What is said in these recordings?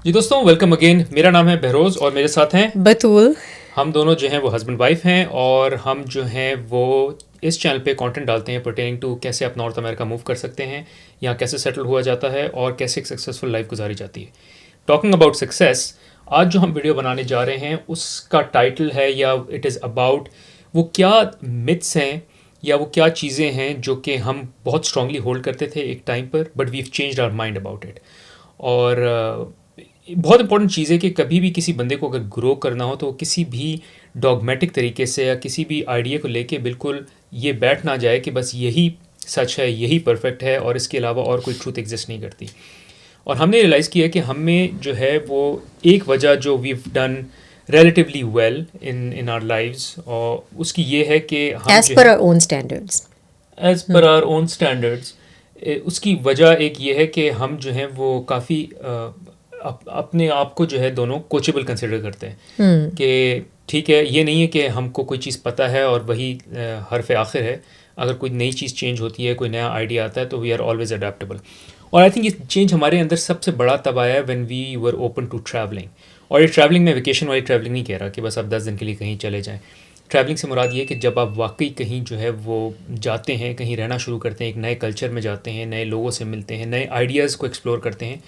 जी दोस्तों, welcome again. मेरा नाम है बहरोज़ और मेरे साथ हैं बतूल। हम दोनों जो हैं वो हस्बैंड वाइफ हैं और हम जो हैं वो इस चैनल पे कंटेंट डालते हैं पर्टेनिंग टू कैसे आप नॉर्थ अमेरिका मूव कर सकते हैं, यहाँ कैसे सेटल हुआ जाता है और कैसे एक सक्सेसफुल लाइफ गुजारी जाती है। टॉकिंग अबाउट सक्सेस, आज जो हम वीडियो बनाने जा रहे हैं उसका टाइटल है या इट इज़ अबाउट वो क्या मिथ्स हैं या वो क्या चीज़ें हैं जो कि हम बहुत स्ट्रांगली होल्ड करते थे एक टाइम पर, but we changed our mind about it. और बहुत इंपॉर्टेंट चीज़ है कि कभी भी किसी बंदे को अगर ग्रो करना हो तो किसी भी डॉगमेटिक तरीके से या किसी भी आइडिया को लेके बिल्कुल ये बैठ ना जाए कि बस यही सच है, यही परफेक्ट है और इसके अलावा और कोई ट्रूथ एग्जिस्ट नहीं करती। और हमने रियलाइज़ किया कि हमें जो है वो एक वजह जो we done relatively well in our lives और उसकी ये है कि हम एज जो पर है our own standards. As per our own standards. उसकी वजह एक ये है कि हम जो हैं वो काफ़ी अपने आप को जो है दोनों कोचेबल कंसिडर करते हैं कि ठीक है, ये नहीं है कि हमको कोई चीज़ पता है और वही हरफ आखिर है। अगर कोई नई चीज़ चेंज होती है, कोई नया आइडिया आता है तो वी आर ऑलवेज अडेप्टेबल। और आई थिंक ये चेंज हमारे अंदर सबसे बड़ा तब आया है when we were open to travelling. और ये ट्रैवलिंग में वेकेशन वाली ट्रैवलिंग नहीं कह रहा कि बस आप 10 दिन के लिए कहीं चले जाएं। ट्रैवलिंग से मुराद ये कि जब आप वाकई कहीं जो है वो जाते हैं, कहीं रहना शुरू करते हैं, एक नए कल्चर में जाते हैं, नए लोगों से मिलते हैं, नए आइडियाज़ को एक्सप्लोर करते हैं,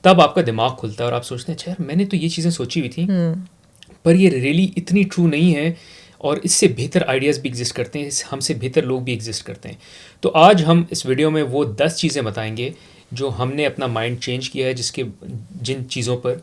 तब आपका दिमाग खुलता है और आप सोचते हैं अच्छा यार, मैंने तो ये चीज़ें सोची हुई थी पर ये रियली इतनी ट्रू नहीं है और इससे बेहतर आइडियाज़ भी एग्जिस्ट करते हैं, हमसे बेहतर लोग भी एग्जिस्ट करते हैं। तो आज हम इस वीडियो में वो 10 चीज़ें बताएंगे जो हमने अपना माइंड चेंज किया है जिसके जिन चीज़ों पर।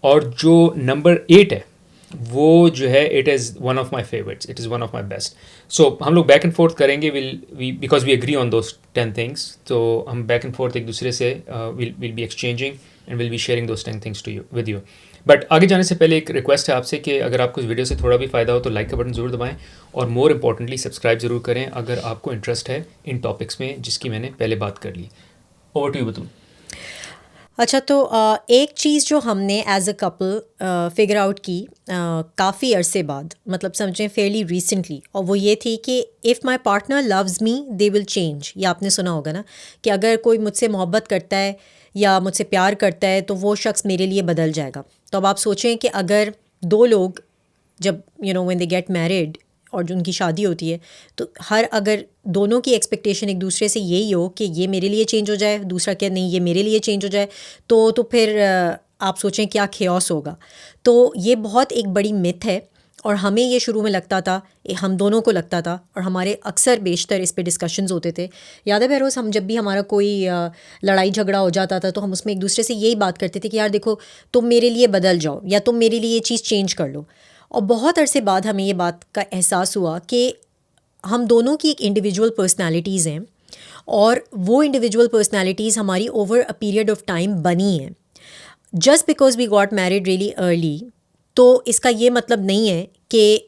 और जो नंबर 8 है वो जो है it is one of my favourites, it is one of my best. So हम लोग बैक एंड फोर्थ करेंगे, we because we agree on those 10 things. तो हम बैक एंड फोर्थ एक दूसरे से will be exchanging and will be sharing those 10 things to you with you. But आगे जाने से पहले एक रिक्वेस्ट है आपसे कि अगर आपको इस वीडियो से थोड़ा भी फ़ायदा हो तो लाइक का बटन ज़रूर दबाएं और मोर इम्पॉर्टेंटली सब्सक्राइब ज़रूर करें अगर आपको इंटरेस्ट है इन टॉपिक्स में जिसकी मैंने पहले बात कर ली। Over to you Batool. अच्छा, तो एक चीज़ जो हमने as a couple figure out की काफ़ी अरसे बाद, मतलब समझें फेयरली रिसेंटली, और वो ये थी कि if my partner loves me they will change. ये आपने सुना होगा ना कि अगर कोई मुझसे मोहब्बत करता है या मुझसे प्यार करता है तो वो शख्स मेरे लिए बदल जाएगा। तो अब आप सोचें कि अगर दो लोग जब व्हेन दे गेट मैरिड और जो उनकी शादी होती है, तो अगर दोनों की एक्सपेक्टेशन एक दूसरे से यही हो कि ये मेरे लिए चेंज हो जाए, दूसरा क्या नहीं ये मेरे लिए चेंज हो जाए, तो फिर आप सोचें क्या खेओस होगा। तो ये बहुत एक बड़ी मिथ है और हमें ये शुरू में लगता था, हम दोनों को लगता था और हमारे अक्सर बेशतर इस पे डिस्कशंस होते थे। याद है बहरोज़, हम जब भी हमारा कोई लड़ाई झगड़ा हो जाता था तो हम उसमें एक दूसरे से यही बात करते थे कि यार देखो, तुम मेरे लिए बदल जाओ या तुम मेरे लिए ये चीज़ चेंज कर लो। और बहुत अरसे बाद हमें ये बात का एहसास हुआ कि हम दोनों की एक इंडिविजुअल पर्सनालिटीज़ हैं और वो इंडिविजुअल पर्सनालिटीज़ हमारी over a period of time बनी हैं। Just because we got married really early, तो इसका ये मतलब नहीं है कि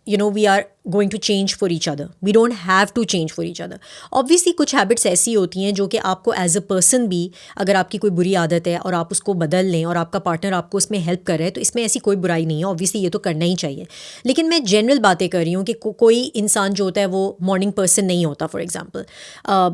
we are going to change for each other. We don't have to change for each other. Obviously कुछ हैबिट्स ऐसी होती हैं जो कि आपको एज अ पर्सन भी, अगर आपकी कोई बुरी आदत है और आप उसको बदल लें और आपका पार्टनर आपको उसमें हेल्प कर रहा है तो इसमें ऐसी कोई बुराई नहीं है। ऑब्वियसली ये तो करना ही चाहिए। लेकिन मैं जनरल बातें कर रही हूँ कि कोई इंसान जो होता है वो मॉर्निंग पर्सन नहीं होता। फॉर एग्जाम्पल,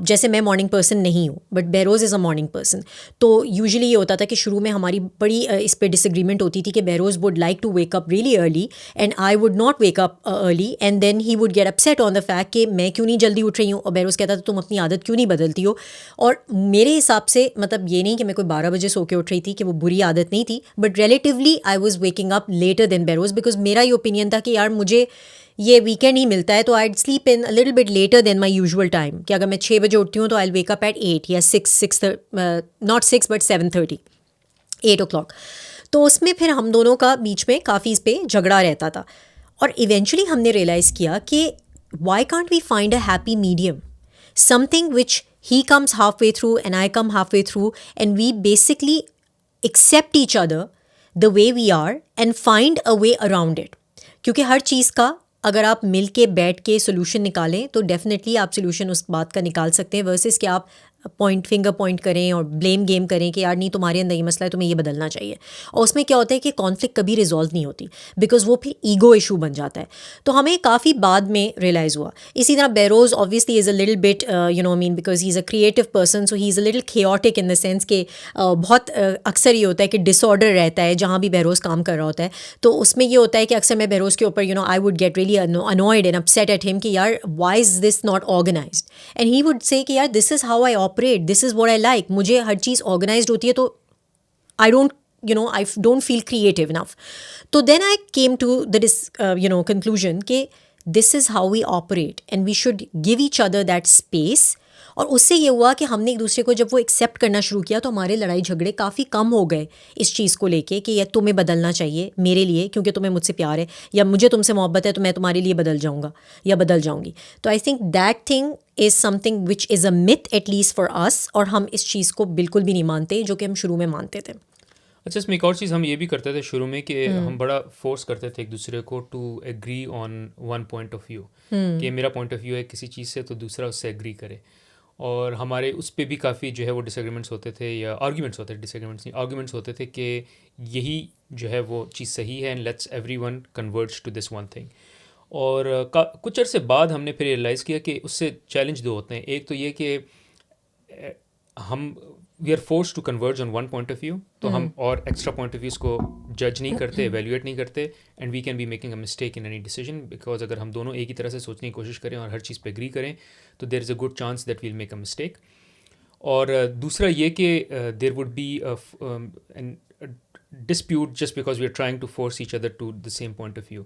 जैसे मैं मॉर्निंग पर्सन नहीं हूँ but Behroz is a morning person. तो यूजुअली ये होता था कि शुरू में हमारी बड़ी इस पर डिसएग्रीमेंट होती थी कि Behroz would like to wake up really early and I would not wake up early, and then he would get upset on the fact कि मैं क्यों नहीं जल्दी उठ रही हूँ। और बहरोज़ कहता था तुम अपनी आदत क्यों नहीं बदलती हो। और मेरे हिसाब से मतलब ये नहीं कि मैं कोई 12 बजे सो के उठ रही थी कि वो बुरी आदत नहीं थी, but relatively I was waking up later then Behroz, because मेरा ये ओपिनियन था कि यार मुझे ये वीकेंड ही मिलता है तो I sleep in a little bit later than my usual time, कि अगर मैं 6 बजे उठती हूँ तो आई वेक अप एट 8 या 6 नॉट 6 बट 7:30, 8 o'clock। तो उसमें फिर हम दोनों का बीच में काफ़ी इस पर झगड़ा रहता था और इवेंचुअली हमने रियलाइज़ किया कि why can't we find a happy medium, something which he comes halfway through and I come halfway through, and we basically accept each other the way we are and find a way around it। क्योंकि हर चीज़ का अगर आप मिल के बैठ के solution निकालें तो definitely आप सोल्यूशन उस बात का निकाल सकते हैं, वर्सेस कि आप फिंगर पॉइंट करें और ब्लेम गेम करें कि यार नहीं तुम्हारे अंदर ये मसला है, तुम्हें ये बदलना चाहिए। और उसमें क्या होता है कि कॉन्फ्लिक्ट कभी रिजॉल्व नहीं होती, बिकॉज वो फिर ईगो इशू बन जाता है। तो हमें काफ़ी बाद में रियलाइज़ हुआ। इसी तरह Behroz obviously is a little bit mean because he is a creative person, so he is a little chaotic in the sense कि बहुत अक्सर ये होता है कि डिसऑर्डर रहता है जहाँ भी बहरोज़ काम कर रहा होता है। तो उसमें ये होता है कि अक्सर मैं बहरोज़ के ऊपर I would get really annoyed and upset at him कि यार why is this not organised, and he would say कि यार this is how I operate, this is what I like, मुझे हर चीज़ ऑर्गेनाइज्ड होती है, तो I don't I don't feel creative enough. So then I came to the conclusion कि this is how we operate and we should give each other that space. और उससे ये हुआ कि हमने एक दूसरे को जब वो एक्सेप्ट करना शुरू किया तो हमारे लड़ाई झगड़े काफ़ी कम हो गए इस चीज़ को लेके कि या तुम्हें बदलना चाहिए मेरे लिए क्योंकि तुम्हें मुझसे प्यार है, या मुझे तुमसे मोहब्बत है तो मैं तुम्हारे लिए बदल जाऊँगा या बदल जाऊँगी। तो I think that thing is something which is a myth at least for us, और हम इस चीज़ को बिल्कुल भी नहीं मानते जो कि हम शुरू में मानते थे। अच्छा, इसमें एक और चीज़ हम ये भी करते थे शुरू में कि हम बड़ा फोर्स करते थे एक दूसरे को to agree on one point of view, कि मेरा पॉइंट ऑफ व्यू है किसी चीज़ से तो दूसरा उससे एग्री करे। और हमारे उस पर भी काफ़ी जो है वो डिसएग्रीमेंट्स होते थे, या आर्ग्यूमेंट्स होते थे, डिसएग्रीमेंट्स नहीं आर्ग्यूमेंट्स होते थे कि यही जो है वो चीज़ सही है and let's everyone converge to this one thing. और कुछ अरसे बाद हमने फिर रियलाइज़ किया कि उससे चैलेंज दो होते हैं। एक तो ये कि हम we are force to converge on one point of view, तो हम और एक्स्ट्रा पॉइंट ऑफ व्यूज़ को जज नहीं करते, एवेल्यूएट नहीं करते, and we can be making a mistake in any decision, because अगर हम दोनों एक ही तरह से सोचने की कोशिश करें और हर चीज़ पे एग्री करें तो there is a good chance that we'll make a mistake. और दूसरा ये कि there would be an dispute just because we are trying to force each other to the same point of view.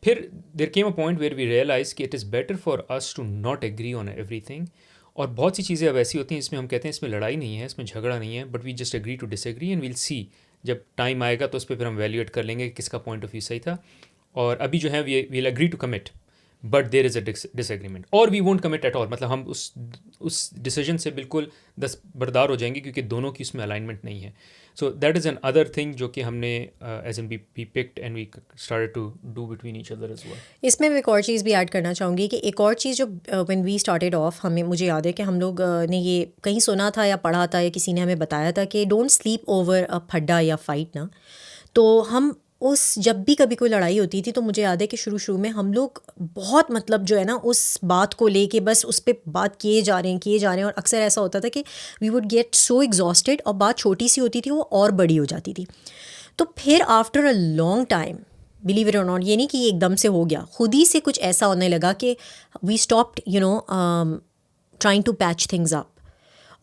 फिर there came a point where we realise कि it is better for us to not agree on everything. और बहुत सी चीज़ें अब ऐसी होती हैं इसमें हम कहते हैं इसमें लड़ाई नहीं है, इसमें झगड़ा नहीं है, but we just agree to disagree and we'll see जब टाइम आएगा तो उस पर फिर हम वैल्यूएट कर लेंगे कि किसका पॉइंट ऑफ व्यू सही था। और अभी जो है we'll agree to commit but there is a disagreement, और we won't commit at all, मतलब हम उस डिसीजन से बिल्कुल दस्तबरदार हो जाएंगे क्योंकि दोनों की उसमें अलाइनमेंट नहीं है। So that is an other thing जो कि हमने as an be picked and we started to do between each other as well. इसमें मैं एक और चीज़ भी ऐड करना चाहूँगी कि एक और चीज़ जो व्हेन वी स्टार्टेड ऑफ, हमें मुझे याद है कि हम लोग ने ये कहीं सुना था या पढ़ा था या किसी ने हमें बताया था कि डोंट स्लीप ओवर अ फड्डा या फाइट ना। तो हम उस जब भी कभी कोई लड़ाई होती थी तो मुझे याद है कि शुरू में हम लोग बहुत मतलब जो है ना उस बात को लेके बस उस पर बात किए जा रहे हैं, और अक्सर ऐसा होता था कि we would get so exhausted और बात छोटी सी होती थी वो और बड़ी हो जाती थी। तो फिर after a long time, believe it और नॉट, ये नहीं कि ये एकदम से हो गया, खुद ही से कुछ ऐसा होने लगा कि we stopped trying to patch things up.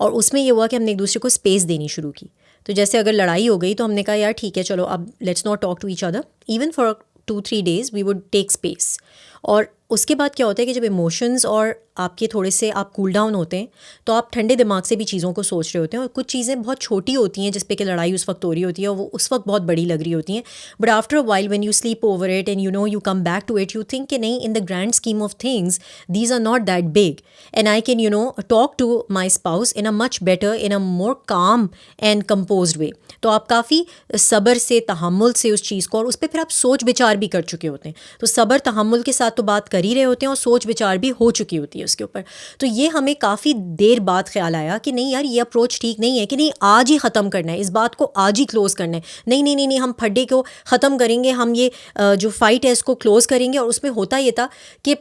और उसमें ये हुआ कि हमने एक दूसरे को स्पेस देनी शुरू की। तो जैसे अगर लड़ाई हो गई तो हमने कहा यार ठीक है चलो अब let's not talk to each other, even for 2-3 days we would take space. और उसके बाद क्या होता है कि जब इमोशंस और आपके थोड़े से आप कूल डाउन होते हैं तो आप ठंडे दिमाग से भी चीज़ों को सोच रहे होते हैं, और कुछ चीज़ें बहुत छोटी होती हैं जिस पे कि लड़ाई उस वक्त हो रही होती है और वो उस वक्त बहुत बड़ी लग रही होती हैं, but after a while when you sleep over it and you come back to it, you think कि नहीं, in the grand scheme of things these are not that big and I can talk to my spouse in a much better, in a more calm and composed वे। तो आप काफ़ी सब्र से, तहम्मुल से उस चीज़ को, और उस पर फिर आप सोच विचार भी कर चुके होते हैं, तो सब्र तहम्मुल के साथ तो बात कर ही रहे होते हैं और सोच विचार भी हो चुकी होती है उसके ऊपर। तो ये हमें काफ़ी देर बाद ख्याल आया कि नहीं यार ये अप्रोच ठीक नहीं है, कि नहीं आज ही ख़त्म करना है, इस बात को आज ही क्लोज़ करना है, नहीं नहीं नहीं नहीं हम फड्डे को ख़त्म करेंगे, हम ये जो फ़ाइट है इसको क्लोज़ करेंगे। और उसमें होता ये था कि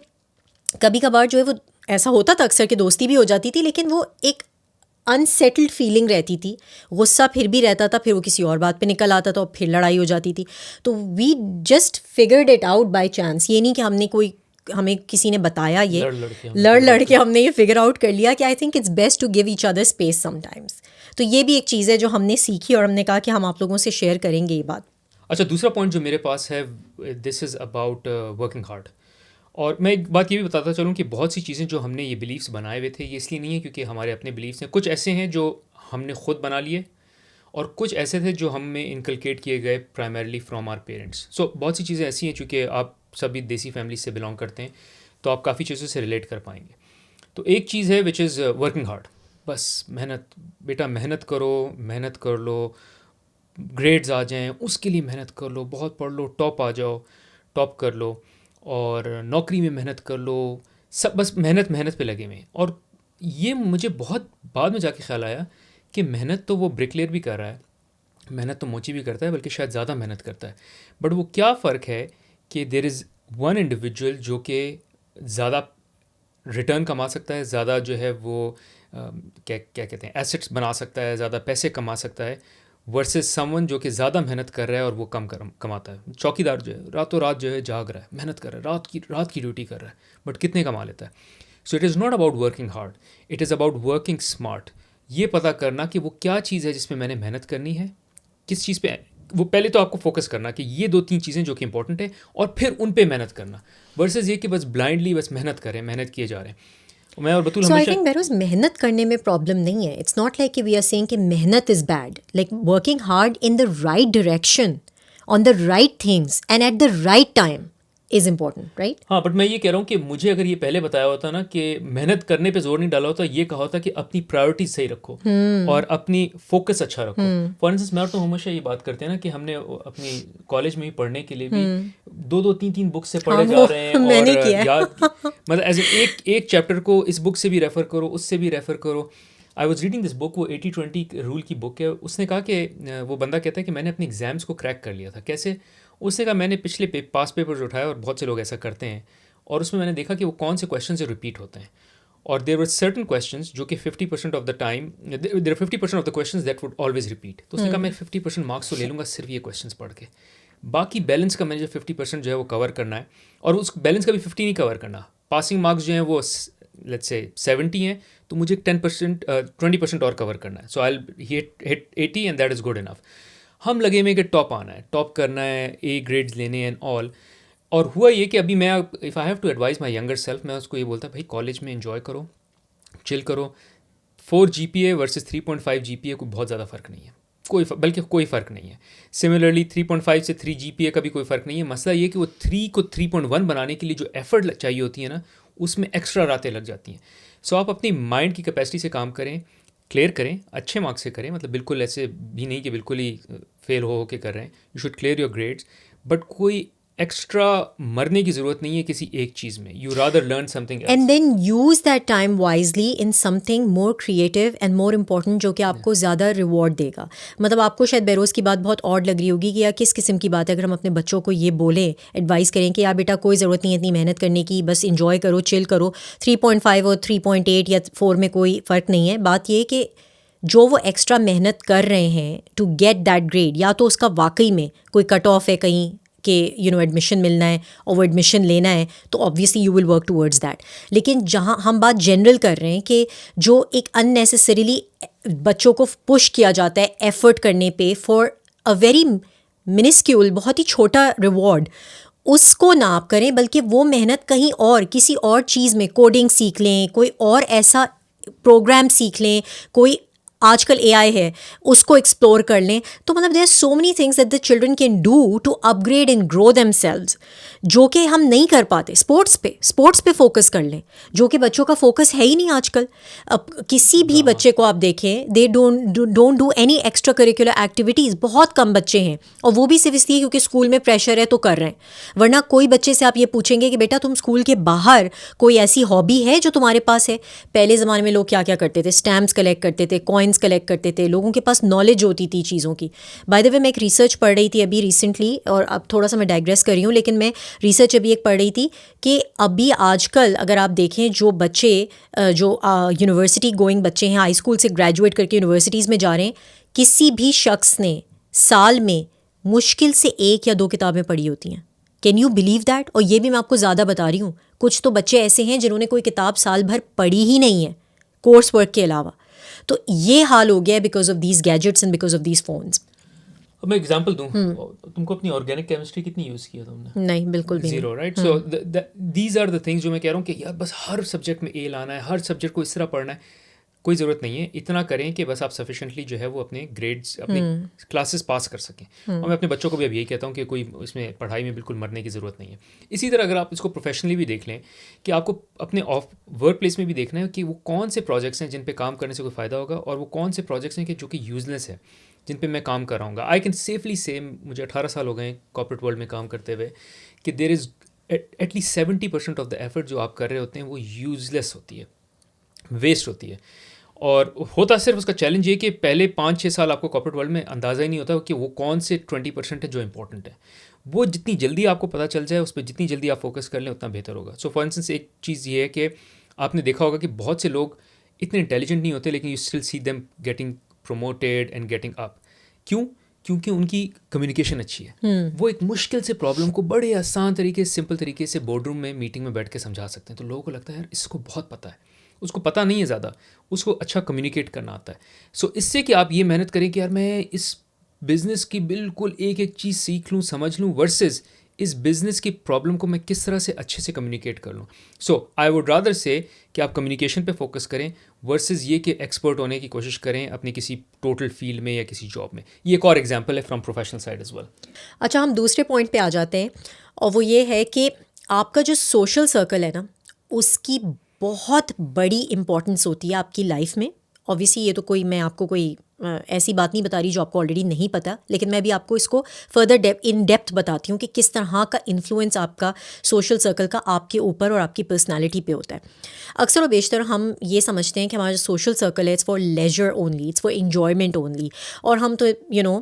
कभी कभार जो है वो ऐसा होता था अक्सर कि दोस्ती भी हो जाती थी, लेकिन वो एक अनसेटल्ड फीलिंग रहती थी, गुस्सा फिर भी रहता था, फिर वो किसी और बात पे निकल आता था और फिर लड़ाई हो जाती थी। तो we just figured it out by chance, ये नहीं कि हमें किसी ने बताया, ये लड़ के हमने ये फिगर आउट कर लिया कि I think it's best to give each other space sometimes. तो ये भी एक चीज़ है जो हमने सीखी और हमने कहा कि हम आप लोगों से शेयर करेंगे ये बात। अच्छा, दूसरा पॉइंट जो मेरे पास है, this is about working hard. और मैं एक बात ये भी बताता चलूँ कि बहुत सी चीज़ें जो हमने ये बिलीव्स बनाए हुए थे, ये इसलिए नहीं है क्योंकि हमारे अपने बिलीव्स हैं, कुछ ऐसे हैं जो हमने खुद बना लिए और कुछ ऐसे थे जो हम में इनकलकेट किए गए प्राइमरली फ्रॉम आवर पेरेंट्स। सो बहुत सी चीज़ें ऐसी हैं, चूँकि आप सभी देसी फैमिली से बिलोंग करते हैं तो आप काफ़ी चीज़ों से रिलेट कर पाएंगे। तो एक चीज़ है विच इज़ वर्किंग हार्ड, बस मेहनत, बेटा मेहनत करो, मेहनत कर लो, ग्रेड्स आ जाएं उसके लिए मेहनत कर लो, बहुत पढ़ लो, टॉप आ जाओ, टॉप कर लो, और नौकरी में मेहनत कर लो, सब बस मेहनत मेहनत पे लगे हुए हैं। और ये मुझे बहुत बाद में जाके ख्याल आया कि मेहनत तो वो ब्रिकलेयर भी कर रहा है, मेहनत तो मोची भी करता है, बल्कि शायद ज़्यादा मेहनत करता है। बट वो क्या फ़र्क है कि देर इज़ वन इंडिविजुअल जो कि ज़्यादा रिटर्न कमा सकता है, ज़्यादा जो है वो क्या क्या कहते हैं एसेट्स बना सकता है, ज़्यादा पैसे कमा सकता है, वर्सेस समवन जो कि ज़्यादा मेहनत कर रहा है और वो कम कमाता है। चौकीदार जो है रातों रात जो है जाग रहा है, मेहनत कर रहा है, रात की ड्यूटी कर रहा है, बट कितने कमा लेता है। So it is not about working hard, it is about working smart. ये पता करना कि वो क्या चीज़ है जिसमें मैंने मेहनत करनी है, किस चीज़ पे, वो पहले तो आपको फोकस करना कि ये 2-3 चीज़ें जो कि इंपॉर्टेंट है, और फिर उन पे मेहनत करना, वर्सेस ये कि बस ब्लाइंडली बस मेहनत करें, मेहनत किए जा रहे हैं। मैं और बतूल सो आई हमेशा थिंक बेरोज मेहनत करने में प्रॉब्लम नहीं है. इट्स नॉट लाइक कि वी आर सेइंग कि मेहनत is bad. Like working hard in the right direction on the right things and at the right time is important, right? हाँ, बट मैं ये कह रहा हूँ कि मुझे अगर ये पहले बताया होता ना कि मेहनत करने पे जोर नहीं डाला होता, ये कहा होता कि अपनी प्रायोरिटी सही रखो और अपनी फोकस अच्छा रखो। फॉर इंस्टेंस मैं और तो हमेशा ये बात करते हैं ना कि हमने अपनी कॉलेज में ही पढ़ने के लिए भी 2-3 बुक्स से पढ़े जा रहे हैं मैंने और किया है. याद मतलब एज एक चैप्टर को इस बुक से भी रेफ़र करो, उससे भी रेफ़र करो। I was reading this book, वो 80-20 रूल की बुक है। उसने कहा कि वो बंदा कहता है कि मैंने अपने एग्ज़ाम्स को क्रैक कर लिया था। कैसे? उसने कहा मैंने पिछले पास पेपर्स उठाए, और बहुत से लोग ऐसा करते हैं, और उसमें मैंने देखा कि वो कौन से क्वेश्चन से रिपीट होते हैं, और देर वर सर्टन क्वेश्चंस जो कि 50% of the time, there 50% of the questions that would always repeat. तो उसने कहा मैं 50% मार्क्स तो ले लूँगा सिर्फ ये क्वेश्चंस पढ़ के, बाकी बैलेंस का मैंने जो 50% जो है वो कवर करना है, और उस बैलेंस का भी 50 नहीं कवर करना। पासिंग मार्क्स जो हैं वो लेट्स से 70 हैं, तो मुझे 20% और कवर करना है। So I hit 80 and that is good enough. हम लगे में कि टॉप आना है, टॉप करना है, ए ग्रेड्स लेने एंड ऑल। और हुआ ये कि अभी मैं, if I have to advice my younger self, मैं उसको ये बोलता भाई कॉलेज में एंजॉय करो, चिल करो। 4 GPA वर्सेस 3.5 GPA कोई बहुत ज़्यादा फ़र्क नहीं है, बल्कि कोई फ़र्क नहीं है। सिमिलरली 3.5 से 3 GPA का भी कोई फ़र्क नहीं है। मसला ये कि वो 3 को 3.1 बनाने के लिए जो एफ़र्ट चाहिए होती है ना, उसमें एक्स्ट्रा रातें लग जाती हैं। सो आप अपनी माइंड की कैपेसिटी से काम करें, क्लियर करें, अच्छे मार्क्स से करें, मतलब बिल्कुल ऐसे भी नहीं कि बिल्कुल ही फेल हो के कर रहे हैं। You should clear your grades, but कोई एक्स्ट्रा मरने की ज़रूरत नहीं है किसी एक चीज़ में। You rather learn something else. And then use that time wisely in something more creative and more important, जो कि आपको ज़्यादा रिवॉर्ड देगा. मतलब आपको शायद बेरोज़ की बात बहुत ऑड लग रही होगी कि यार किस किस्म की बात है अगर हम अपने बच्चों को ये बोलें, एडवाइस करें कि यार बेटा कोई ज़रूरत नहीं है इतनी मेहनत करने की, बस इंजॉय करो, चिल करो. 3.5 और 3.8 या 4 में कोई फ़र्क नहीं है. बात ये कि जो वो एक्स्ट्रा मेहनत कर रहे हैं टू गेट दैट ग्रेड, या तो उसका वाकई में कोई कट ऑफ है कहीं कि एडमिशन मिलना है और वो एडमिशन लेना है, तो obviously you will work towards that. लेकिन जहाँ हम बात जनरल कर रहे हैं कि जो एक अननेसेसरीली बच्चों को पुश किया जाता है एफर्ट करने पे फॉर अ वेरी मिनिस्क्यूल, बहुत ही छोटा रिवॉर्ड, उसको ना आप करें, बल्कि वो मेहनत कहीं और किसी और चीज़ में, कोडिंग सीख लें, कोई और ऐसा प्रोग्राम सीख लें, कोई आजकल AI है उसको एक्सप्लोर कर लें. तो मतलब there are so many things that the children can do to upgrade and grow themselves, जो कि हम नहीं कर पाते. स्पोर्ट्स पे फोकस कर लें, जो कि बच्चों का फोकस है ही नहीं आजकल. अब किसी भी बच्चे को आप देखें, they don't do any extra curricular activities. बहुत कम बच्चे हैं, और वो भी सिर्फ इसलिए क्योंकि स्कूल में प्रेशर है तो कर रहे हैं. वरना कोई बच्चे से आप ये पूछेंगे कि बेटा तुम स्कूल के बाहर कोई ऐसी हॉबी है जो तुम्हारे पास है. पहले ज़माने में लोग क्या क्या करते थे, स्टैम्प्स कलेक्ट करते थे, कॉइन्स कलेक्ट करते थे, लोगों के पास नॉलेज होती थी चीज़ों की. बाय द वे मैं एक रिसर्च पढ़ रही थी अभी रिसेंटली, और अब थोड़ा सा मैं डाइग्रेस कर रही हूँ, लेकिन मैं रिसर्च अभी एक पढ़ रही थी कि अभी आजकल अगर आप देखें जो बच्चे जो यूनिवर्सिटी गोइंग बच्चे हैं, हाई स्कूल से ग्रेजुएट करके यूनिवर्सिटीज़ में जा रहे हैं, किसी भी शख्स ने साल में मुश्किल से 1 या 2 किताबें पढ़ी होती हैं. Can you believe that? और ये भी मैं आपको ज़्यादा बता रही हूँ, कुछ तो बच्चे ऐसे हैं जिन्होंने कोई किताब साल भर पढ़ी ही नहीं है कोर्स वर्क के अलावा. तो ये हाल हो गया है because of these gadgets and because of these phones. अब मैं एग्जांपल दूं, तुमको अपनी ऑर्गेनिक केमिस्ट्री कितनी यूज़ किया तुमने? नहीं, बिल्कुल भी zero, right? So these are the things जो मैं कह रहा हूँ कि यार बस हर सब्जेक्ट में A लाना है, हर सब्जेक्ट को इस तरह पढ़ना है, कोई ज़रूरत नहीं है. इतना करें कि बस आप सफिशेंटली जो है वो अपने ग्रेड्स, अपनी क्लासेस पास कर सकें. और मैं अपने बच्चों को भी अब यही कहता हूँ कि कोई इसमें पढ़ाई में बिल्कुल मरने की ज़रूरत नहीं है. इसी तरह अगर आप इसको प्रोफेशनली भी देख लें कि आपको अपने ऑफ वर्क प्लेस में भी देखना है कि वो कौन से प्रोजेक्ट्स हैं जिन पे काम करने से कोई फ़ायदा होगा, और वो कौन से प्रोजेक्ट्स हैं कि जो कि यूजलेस है, जिन पे मैं काम कर रहा हूँ. आई कैन सेफली से, मुझे 18 साल हो गए कॉर्पोरेट वर्ल्ड में काम करते हुए, कि there is at least 70% of the effort जो आप कर रहे होते हैं वो यूजलेस होती है. वेस्ट होती है। और होता सिर्फ उसका चैलेंज ये कि पहले 5-6 साल आपको कॉर्पोरेट वर्ल्ड में अंदाज़ा ही नहीं होता कि वो कौन से 20% है जो इंपॉर्टेंट है। वो जितनी जल्दी आपको पता चल जाए, उस पर जितनी जल्दी आप फोकस कर लें, उतना बेहतर होगा। सो फॉर इंस्टेंस एक चीज़ ये है कि आपने देखा होगा कि बहुत से लोग इतने इंटेलिजेंट नहीं होते, लेकिन you still see them getting promoted and getting up. क्यों? क्योंकि उनकी कम्युनिकेशन अच्छी है। वो एक मुश्किल से प्रॉब्लम को बड़े आसान तरीके, सिंपल तरीके से बोर्डरूम में, मीटिंग में बैठ के समझा सकते हैं। तो लोगों को लगता है यार इसको बहुत पता है, उसको पता नहीं है ज़्यादा, उसको अच्छा कम्युनिकेट करना आता है। सो इससे कि आप ये मेहनत करें कि यार मैं इस बिज़नेस की बिल्कुल एक एक चीज़ सीख लूँ, समझ लूँ, वर्सेस इस बिज़नेस की प्रॉब्लम को मैं किस तरह से अच्छे से कम्युनिकेट कर लूँ। सो आई वुड रादर से कि आप कम्युनिकेशन पे फोकस करें वर्सेस ये कि एक्सपर्ट होने की कोशिश करें अपनी किसी टोटल फील्ड में या किसी जॉब में। ये एक और एग्जांपल है from professional side as well. अच्छा, हम दूसरे पॉइंट पे आ जाते हैं, और वो ये है कि आपका जो सोशल सर्कल है ना, उसकी बहुत बड़ी इम्पोर्टेंस होती है आपकी लाइफ में। ऑब्वियसली ये तो कोई, मैं आपको कोई ऐसी बात नहीं बता रही जो आपको ऑलरेडी नहीं पता, लेकिन मैं भी आपको इसको फर्दर इन डेप्थ बताती हूँ कि किस तरह का इन्फ्लुएंस आपका सोशल सर्कल का आपके ऊपर और आपकी पर्सनालिटी पे होता है। अक्सर और बेशतर हम ये समझते हैं कि हमारा जो सोशल सर्कल है it's for leisure only, it's for enjoyment only, और हम तो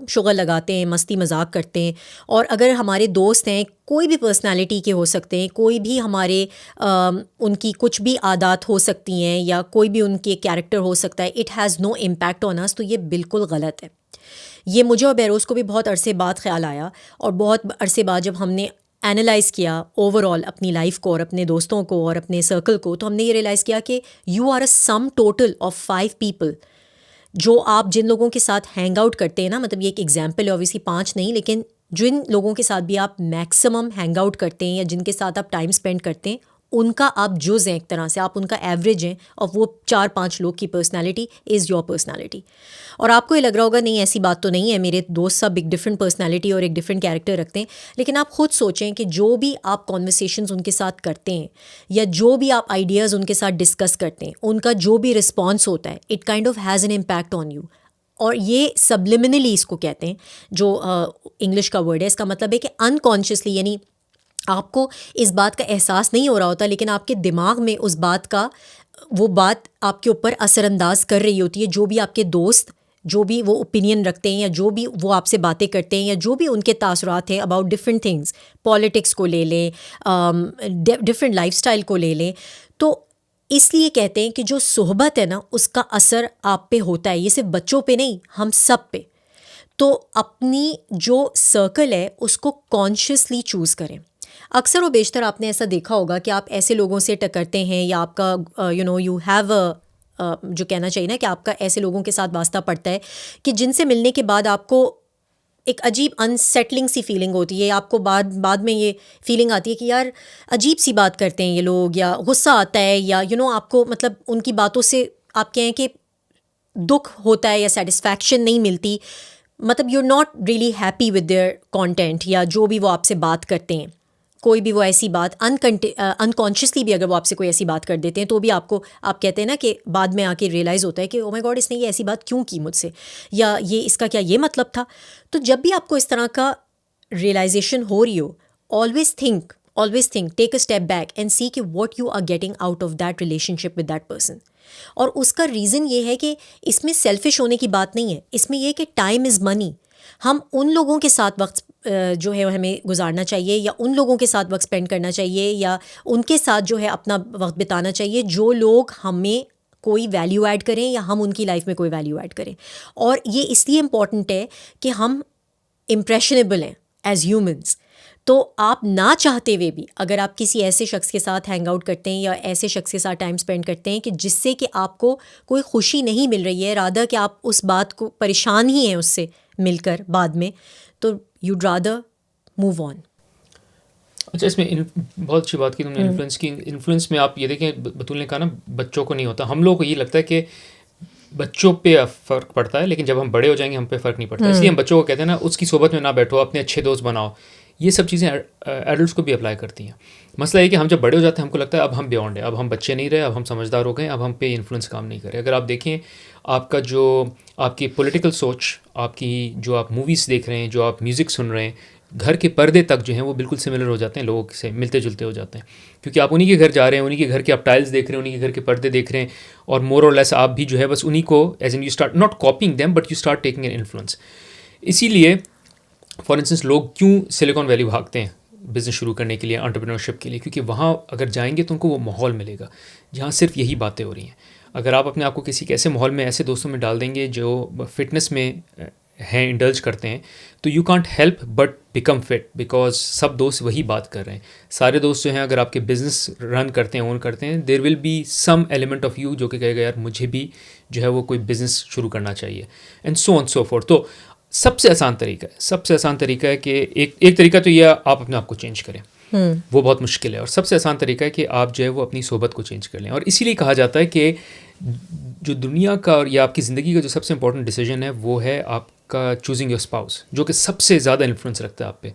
शुगर लगाते हैं, मस्ती मजाक करते हैं। और अगर हमारे दोस्त हैं, कोई भी पर्सनालिटी के हो सकते हैं, कोई भी हमारे उनकी कुछ भी आदत हो सकती हैं या कोई भी उनके कैरेक्टर हो सकता है, it has no impact on us, तो ये बिल्कुल गलत है। ये मुझे और बेरोज़ को भी बहुत अरसे बाद ख्याल आया, और बहुत अरसे बाद जब हमने एनालाइज़ किया ओवरऑल अपनी लाइफ को और अपने दोस्तों को और अपने सर्कल को, तो हमने ये रियलाइज़ किया कि you are a sum total of 5 people. जो आप जिन लोगों के साथ हैंग आउट करते हैं ना, मतलब ये एक एग्जाम्पल है, ऑब्वियसली 5 नहीं, लेकिन जिन लोगों के साथ भी आप मैक्सिमम हैंग आउट करते हैं या जिनके साथ आप टाइम स्पेंड करते हैं, उनका आप जुज़ हैं, एक तरह से आप उनका एवरेज हैं, और वो 4-5 लोग की पर्सनालिटी इज़ योर पर्सनालिटी। और आपको ये लग रहा होगा नहीं ऐसी बात तो नहीं है, मेरे दोस्त सब एक डिफरेंट पर्सनालिटी और एक डिफरेंट कैरेक्टर रखते हैं, लेकिन आप खुद सोचें कि जो भी आप कॉन्वर्सेशंस उनके साथ करते हैं या जो भी आप आइडियाज़ उनके साथ डिस्कस करते हैं, उनका जो भी रिस्पॉन्स होता है, it kind of has an impact on you. और ये सबलिमिनली इसको कहते हैं, जो इंग्लिश का वर्ड है। इसका मतलब है कि अनकॉन्शियसली, यानी आपको इस बात का एहसास नहीं हो रहा होता, लेकिन आपके दिमाग में उस बात का, वो बात आपके ऊपर असरअंदाज कर रही होती है। जो भी आपके दोस्त, जो भी वो ओपिनियन रखते हैं या जो भी वो आपसे बातें करते हैं या जो भी उनके तासुरात हैं अबाउट डिफरेंट थिंग्स, पॉलिटिक्स को ले लें, डिफरेंट लाइफस्टाइल को ले लें, तो इसलिए कहते हैं कि जो सोहबत है ना, उसका असर आप पे होता है। ये सिर्फ बच्चों पे नहीं, हम सब पे। तो अपनी जो सर्कल है उसको कॉन्शियसली चूज़ करें। अक्सर व बेशतर आपने ऐसा देखा होगा कि आप ऐसे लोगों से टकरते हैं या आपका यू हैव जो कहना चाहिए ना कि आपका ऐसे लोगों के साथ वास्ता पड़ता है कि जिनसे मिलने के बाद आपको एक अजीब अनसेटलिंग सी फीलिंग होती है। आपको बाद में ये फीलिंग आती है कि यार अजीब सी बात करते हैं ये लोग, या गुस्सा आता है, या आपको मतलब उनकी बातों से आप कहें कि दुख होता है या सेटिस्फैक्शन नहीं मिलती, मतलब you are not really happy with their content, या जो भी वो आपसे बात करते हैं। कोई भी वो ऐसी बात अनकॉन्शियसली भी अगर वो आपसे कोई ऐसी बात कर देते हैं, तो भी आप कहते हैं ना कि बाद में आके रियलाइज़ होता है कि ओ माय गॉड, इसने ये ऐसी बात क्यों की मुझसे, या ये इसका क्या ये मतलब था। तो जब भी आपको इस तरह का रियलाइजेशन हो रही हो, always think, take a step back and see कि what you are getting out of that relationship with that person. और उसका रीज़न ये है कि इसमें सेल्फिश होने की बात नहीं है, इसमें यह कि टाइम इज़ मनी। हम उन लोगों के साथ वक्त जो है हमें गुजारना चाहिए, या उन लोगों के साथ वक्त स्पेंड करना चाहिए, या उनके साथ जो है अपना वक्त बिताना चाहिए जो लोग हमें कोई वैल्यू ऐड करें या हम उनकी लाइफ में कोई वैल्यू ऐड करें। और ये इसलिए इम्पॉर्टेंट है कि हम इम्प्रेशनेबल हैं एज ह्यूमंस। तो आप ना चाहते हुए भी अगर आप किसी ऐसे शख्स के साथ हैंग आउट करते हैं या ऐसे शख्स के साथ टाइम स्पेंड करते हैं कि जिससे कि आपको कोई खुशी नहीं मिल रही है, रादर कि आप उस बात को परेशान ही हैं उससे मिलकर बाद में, तो यूड रादर मूव ऑन। अच्छा, इसमें बहुत अच्छी बात की तुमने इन्फ्लुएंस की। इन्फ्लुएंस में आप ये देखें, बतूल ने कहा ना बच्चों को नहीं होता, हम लोग को ये लगता है कि बच्चों पे फ़र्क पड़ता है, लेकिन जब हम बड़े हो जाएंगे हम पे फ़र्क नहीं पड़ता। इसलिए हम बच्चों को कहते हैं ना उसकी सोबत में ना बैठो, अपने अच्छे दोस्त बनाओ। ये सब चीज़ें एडल्ट्स को भी अप्लाई करती हैं। मसला ये कि हम जब बड़े हो जाते हैं हमको लगता है अब हम बियॉन्ड है, अब हम बच्चे नहीं रहे, अब हम समझदार हो गए, अब हम पे इन्फ्लुएंस काम नहीं करे। अगर आप देखें आपका जो आपकी पॉलिटिकल सोच, आपकी जो आप मूवीज़ देख रहे हैं, जो आप म्यूज़िक सुन रहे हैं, घर के पर्दे तक जो हैं वो बिल्कुल सिमिलर हो जाते हैं, लोगों से मिलते जुलते हो जाते हैं, क्योंकि आप उन्हीं के घर जा रहे हैं, उन्हीं के घर के आप टाइल्स देख रहे हैं, उन्हीं के घर के पर्दे देख रहे हैं, और मोर और लेस आप भी जो है बस उन्हीं को as in you start not copying them but you start taking an influence. इसीलिए फॉर इंस्टेंस लोग क्यों सिलिकॉन वैली भागते हैं बिज़नेस शुरू करने के लिए, एंटरप्रेन्योरशिप के लिए, क्योंकि वहाँ अगर जाएंगे तो उनको वो माहौल मिलेगा जहाँ सिर्फ यही बातें हो रही हैं। अगर आप अपने आप को किसी ऐसे माहौल में, ऐसे दोस्तों में डाल देंगे जो फिटनेस में हैं, इंडल्ज करते हैं, तो you can't help but become fit, because सब दोस्त वही बात कर रहे हैं। सारे दोस्त जो हैं अगर आपके बिजनेस रन करते हैं, ओन करते हैं, there will be some element of you जो कि कहेगा यार मुझे भी जो है वो कोई बिज़नेस शुरू करना चाहिए, and so on so fourth. तो सबसे आसान तरीका है कि एक तरीका तो यह आप अपने आप को चेंज करें, वो बहुत मुश्किल है, और सबसे आसान तरीका है कि आप जो है वो अपनी सोबत को चेंज कर लें। और इसीलिए कहा जाता है कि जो दुनिया का और या आपकी ज़िंदगी का जो सबसे इंपॉर्टेंट डिसीजन है वो है आपका चूजिंग योर स्पाउस, जो कि सबसे ज़्यादा इन्फ्लुएंस रखता है आप पे।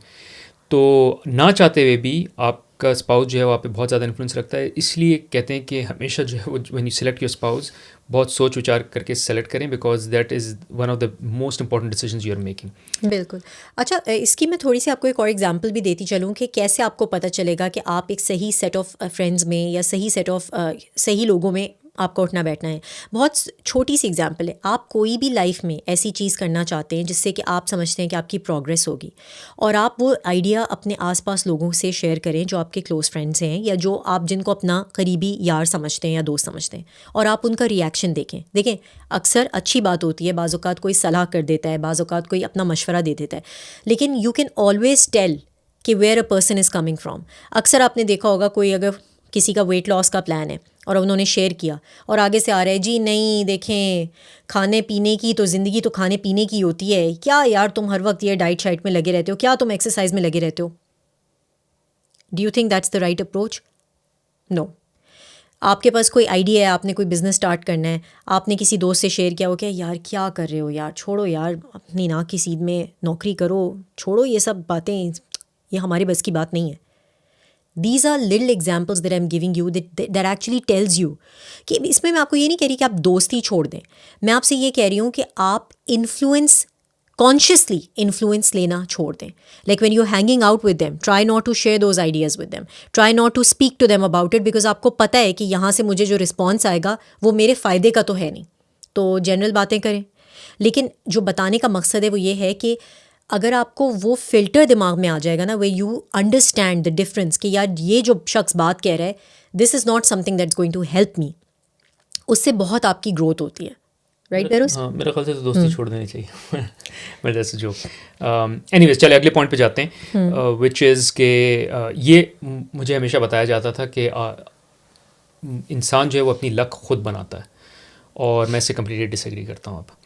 तो ना चाहते हुए भी आपका स्पाउस जो है वो आप पे बहुत ज़्यादा इन्फ्लुएंस रखता है। इसलिए कहते हैं कि हमेशा जो है वो when you select your spouse बहुत सोच विचार करके सेलेक्ट करें, because that is one of the most important decisions you are making. बिल्कुल। अच्छा, इसकी मैं थोड़ी सी आपको एक और एग्जांपल भी देती चलूँ कि कैसे आपको पता चलेगा कि आप एक सही सेट ऑफ फ्रेंड्स में या सही सेट ऑफ सही लोगों में आपका उठना बैठना है। बहुत छोटी सी एग्जांपल है, आप कोई भी लाइफ में ऐसी चीज़ करना चाहते हैं जिससे कि आप समझते हैं कि आपकी प्रोग्रेस होगी, और आप वो आइडिया अपने आसपास लोगों से शेयर करें जो आपके क्लोज फ्रेंड्स हैं या जो आप जिनको अपना करीबी यार समझते हैं या दोस्त समझते हैं, और आप उनका रिएक्शन देखें। अक्सर अच्छी बात होती है, बाज़ औक़ात कोई सलाह कर देता है, बाज़ औक़ात कोई अपना मशवरा दे देता है, लेकिन यू कैन ऑलवेज टेल कि where a person is coming from. अक्सर आपने देखा होगा कोई अगर किसी का वेट लॉस का प्लान है और उन्होंने शेयर किया और आगे से आ रहा है जी नहीं देखें, खाने पीने की तो ज़िंदगी तो खाने पीने की होती है, क्या यार तुम हर वक्त ये डाइट शाइट में लगे रहते हो, क्या तुम एक्सरसाइज में लगे रहते हो। Do you think that's the right approach? No. आपके पास कोई आइडिया है, आपने कोई बिज़नेस स्टार्ट करना है, आपने किसी दोस्त से शेयर किया हो क्या यार क्या कर रहे हो यार, छोड़ो यार अपनी नाक की सीध में नौकरी करो, छोड़ो ये सब बातें, ये हमारे बस की बात नहीं है। These are little examples that I'm giving you that actually tells you कि इसमें मैं आपको ये नहीं कह रही कि आप दोस्ती छोड़ दें, मैं आपसे ये कह रही हूँ कि आप कॉन्शियसली इन्फ्लुएंस लेना छोड़ दें। Like when you're hanging out with them, try not to share those ideas with them, try not to speak to them about it, because आपको पता है कि यहाँ से मुझे जो रिस्पॉन्स आएगा वो मेरे फ़ायदे का तो है नहीं। तो जनरल बातें करें, लेकिन जो बताने का मकसद है वो ये है कि अगर आपको वो फ़िल्टर दिमाग में आ जाएगा ना, way you understand the difference कि यार ये जो शख्स बात कह रहा है this is not something that's going to help me, उससे बहुत आपकी ग्रोथ होती है। राइट बेरोज? हाँ, मेरे ख्याल से तो दोस्ती छोड़ देनी चाहिए। But that's a joke. Anyways चलिए अगले पॉइंट पे जाते हैं, विच इज़ के ये मुझे हमेशा बताया जाता था कि इंसान जो है वो अपनी लक खुद बनाता है, और मैं इससे कम्प्लीटली डिसएग्री करता हूँ अब।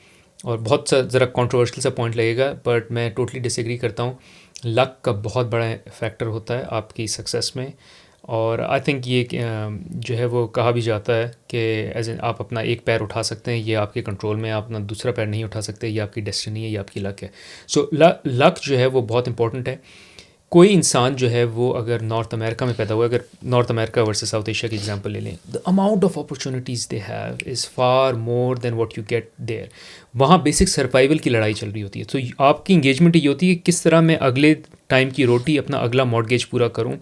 और बहुत सा ज़रा कंट्रोवर्शियल सा पॉइंट लगेगा, बट मैं टोटली डिसएग्री करता हूँ। लक का बहुत बड़ा फैक्टर होता है आपकी सक्सेस में, और आई थिंक ये जो है वो कहा भी जाता है कि एज एन आप अपना एक पैर उठा सकते हैं, ये आपके कंट्रोल में, आप अपना दूसरा पैर नहीं उठा सकते, ये आपकी डेस्टिनी है, ये आपकी लक है। सो लक जो है वो बहुत इंपॉर्टेंट है। कोई इंसान जो है वो अगर नॉर्थ अमेरिका में पैदा हुआ, अगर North America versus South Asia की एग्जांपल ले लें, the amount of opportunities they have is far more than what you get there. वहाँ बेसिक सर्वाइवल की लड़ाई चल रही होती है। तो आपकी इंगेजमेंट ये होती है कि किस तरह मैं अगले टाइम की रोटी, अपना अगला मॉर्गेज पूरा करूँ।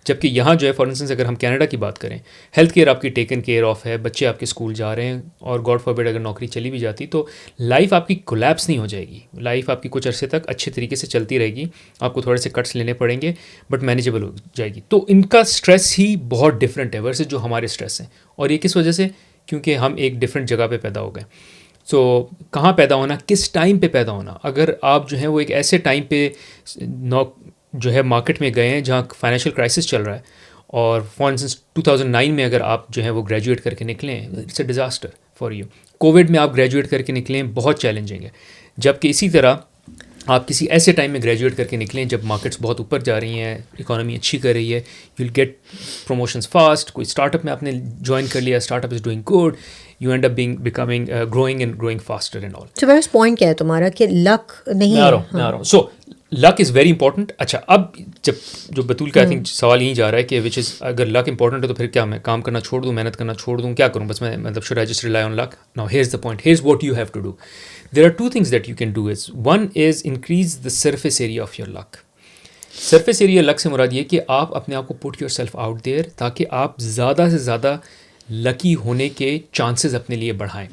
जबकि यहाँ जो है फॉर इंस्टेंस अगर हम कनाडा की बात करें, हेल्थ केयर आपकी टेकन केयर ऑफ है, बच्चे आपके स्कूल जा रहे हैं, और गॉड फॉरबिड अगर नौकरी चली भी जाती तो लाइफ आपकी कोलैप्स नहीं हो जाएगी। लाइफ आपकी कुछ अरसे तक अच्छे तरीके से चलती रहेगी, आपको थोड़े से कट्स लेने पड़ेंगे बट मैनेजेबल हो जाएगी। तो इनका स्ट्रेस ही बहुत डिफरेंट है वर्सेस जो हमारे स्ट्रेस हैं। और ये किस वजह से? क्योंकि हम एक डिफरेंट जगह पर पैदा हो गए। सो कहाँ पैदा होना, किस टाइम पे पैदा होना। अगर आप जो है वो एक ऐसे टाइम पे जो है मार्केट में गए हैं जहाँ फाइनेंशियल क्राइसिस चल रहा है, और फॉर इंस्टेंस 2009 में अगर आप जो है वो ग्रेजुएट करके निकलें, it's a disaster for you. Covid में आप ग्रेजुएट करके निकलें, बहुत चैलेंजिंग है। जबकि इसी तरह आप किसी ऐसे टाइम में ग्रेजुएट करके निकलें जब मार्केट्स बहुत ऊपर जा रही हैं, इकोनॉमी अच्छी कर रही है, you will get promotions fast. कोई स्टार्टअप में आपने ज्वाइन कर लिया, startup is doing good, you and up becoming growing and growing faster and all. तो मेरा पॉइंट क्या है तुम्हारा कि लक नहीं है? मैं आ रहा हूँ। सो लक इज़ वेरी इंपॉर्टेंट। अच्छा, अब जब जो बतूल का आई थिंक सवाल यहीं जा रहा है कि विच इज़ अगर लक इंपॉर्टेंट है तो फिर क्या मैं काम करना छोड़ दूँ, मेहनत करना छोड़ दूँ, क्या करूँ? बस मैं मतलब should I just rely on luck? Now here's the point, here's what you have to do. There are two things that you can do. One is increase the surface area of your luck. Surface area luck से मुराद ये कि आप अपने आप को put yourself out there, ताकि आप ज़्यादा से ज़्यादा लकी होने के चांसेस अपने लिए बढ़ाएं.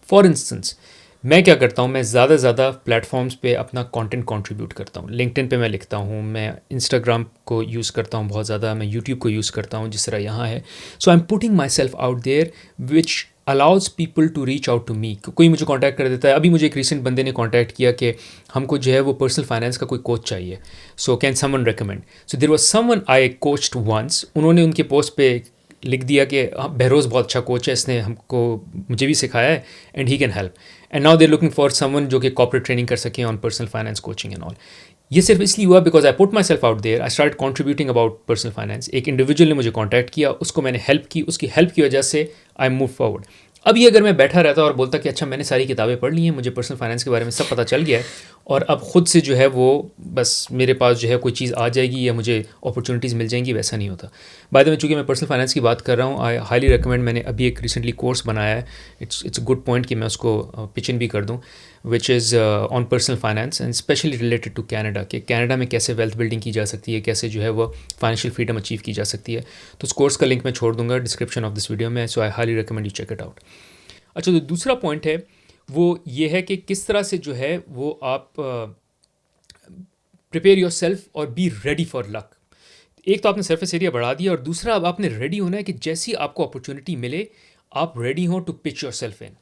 फॉर इंस्टेंस, मैं क्या करता हूँ, मैं ज़्यादा से ज़्यादा प्लेटफॉर्म्स पे अपना कंटेंट कंट्रीब्यूट करता हूँ. लिंक्डइन पे मैं लिखता हूँ, मैं इंस्टाग्राम को यूज़ करता हूँ बहुत ज़्यादा, मैं यूट्यूब को यूज़ करता हूँ जिस तरह यहाँ है. So I am putting myself out there which allows people to reach out to me. कोई मुझे कांटेक्ट कर देता है. अभी मुझे एक रिसेंट बंदे ने कांटेक्ट किया कि हमको जो है वो पर्सनल फाइनेंस का कोई कोच चाहिए, so can someone recommend. So there was someone I coached once. उन्होंने उनके पोस्ट पे लिख दिया कि बहरोज़ बहुत अच्छा कोच है, इसने हमको मुझे भी सिखाया है and he can help. And now they're looking for someone जो कि कॉर्पोरेट ट्रेनिंग कर सकें on personal finance coaching and all. ये सिर्फ इसलिए हुआ because I put myself out there, I start contributing about personal finance. एक individual ने मुझे कॉन्टैक्ट किया, उसको मैंने हेल्प की, उसकी हेल्प की वजह से आई मूव फॉरवर्ड. अब ये अगर मैं बैठा रहता और बोलता कि अच्छा मैंने सारी किताबें पढ़ ली हैं, मुझे पर्सनल फाइनेंस के बारे में सब पता चल गया है और अब खुद से जो है वो बस मेरे पास जो है कोई चीज़ आ जाएगी या मुझे अपॉर्चुनिटीज़ मिल जाएंगी, वैसा नहीं होता. बाद में चूँकि मैं पर्सनल फाइनेंस की बात कर रहा हूँ, आई हाईली रिकमेंड. मैंने अभी एक रिसेंटली कोर्स बनाया है, इट्स अ गुड पॉइंट कि मैं उसको पिच इन भी कर दूँ, which is on personal finance and especially related to Canada, कि कैनेडा में कैसे वेल्थ बिल्डिंग की जा सकती है, कैसे जो है वो फाइनेंशियल फ्रीडम अचीव की जा सकती है. तो उस कोर्स का लिंक मैं छोड़ दूँगा डिस्क्रिप्शन ऑफ दिस वीडियो में. So I highly recommend you check it out. अच्छा, तो दूसरा पॉइंट है वो ये है कि किस तरह से जो है वो आप प्रिपेयर योर सेल्फ और बी रेडी फॉर लक. एक तो आपने सरफेस एरिया बढ़ा दिया और दूसरा अब आपने रेडी होना है कि जैसी आपको अपॉर्चुनिटी मिले आप रेडी हो to pitch yourself in,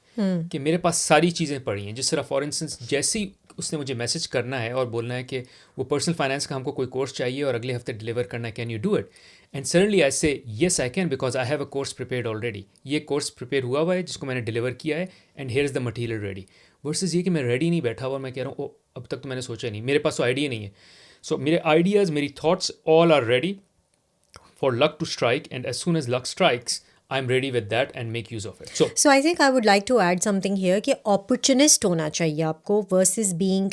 कि मेरे पास सारी चीज़ें पड़ी हैं. जिस तरह फॉर इंस्टेंस जैसे ही उसने मुझे मैसेज करना है और बोलना है कि वो पर्सनल फाइनेंस का हमको कोई कोर्स चाहिए और अगले हफ्ते डिलीवर करना है, can you do it. And suddenly I say yes I can because I have a course prepared already. ये कोर्स प्रिपेयर हुआ हुआ है जिसको मैंने डिलीवर किया है and here is the material ready. Versus ये कि मैं रेडी नहीं बैठा हुआ, मैं कह रहा हूँ अब तक तो मैंने सोचा नहीं, मेरे पास तो आइडिया नहीं है. सो मेरे आइडियाज़, मेरी thoughts all are ready for luck to strike, and as soon as luck strikes I'm ready with that and make use of it. So I think I would like to add something here कि opportunist होना चाहिए आपको versus being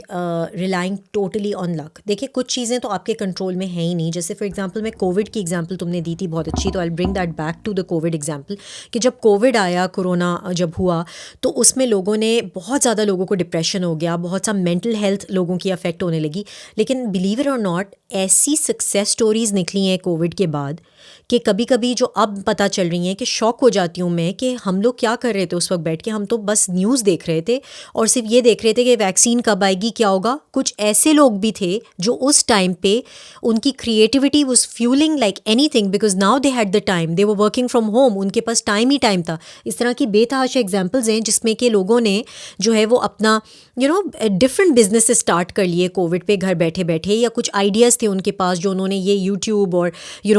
relying totally on luck. देखिए कुछ चीज़ें तो आपके control में है ही नहीं. जैसे फॉर एग्जांपल मैं कोविड की एग्जांपल तुमने दी थी बहुत अच्छी, तो I bring that back to the covid example कि जब कोविड आया, कोरोना जब हुआ, तो उसमें लोगों ने बहुत ज़्यादा लोगों को डिप्रेशन हो गया, बहुत सा मेंटल हेल्थ लोगों की अफेक्ट होने लगी. लेकिन बिलीव इट और नॉट, ऐसी सक्सेस स्टोरीज़ निकली हैं कोविड के बाद कि कभी कभी जो अब पता चल रही हैं कि शॉक हो जाती हूँ मैं कि हम लोग क्या कर रहे थे उस वक्त बैठ के. हम तो बस न्यूज़ देख रहे थे और सिर्फ ये देख रहे थे कि वैक्सीन कब आएगी, क्या होगा. कुछ ऐसे लोग भी थे जो उस टाइम पे उनकी creativity was fuelling like anything because now they had the time, they were working from home, उनके पास टाइम ही टाइम था. इस तरह की बेतहाशा एग्जाम्पल्स हैं जिसमें कि लोगों ने जो है वो अपना डिफरेंट बिजनेस स्टार्ट कर लिए कोविड पे घर बैठे बैठे, या कुछ आइडियाज़ थे उनके पास जो उन्होंने ये यूट्यूब और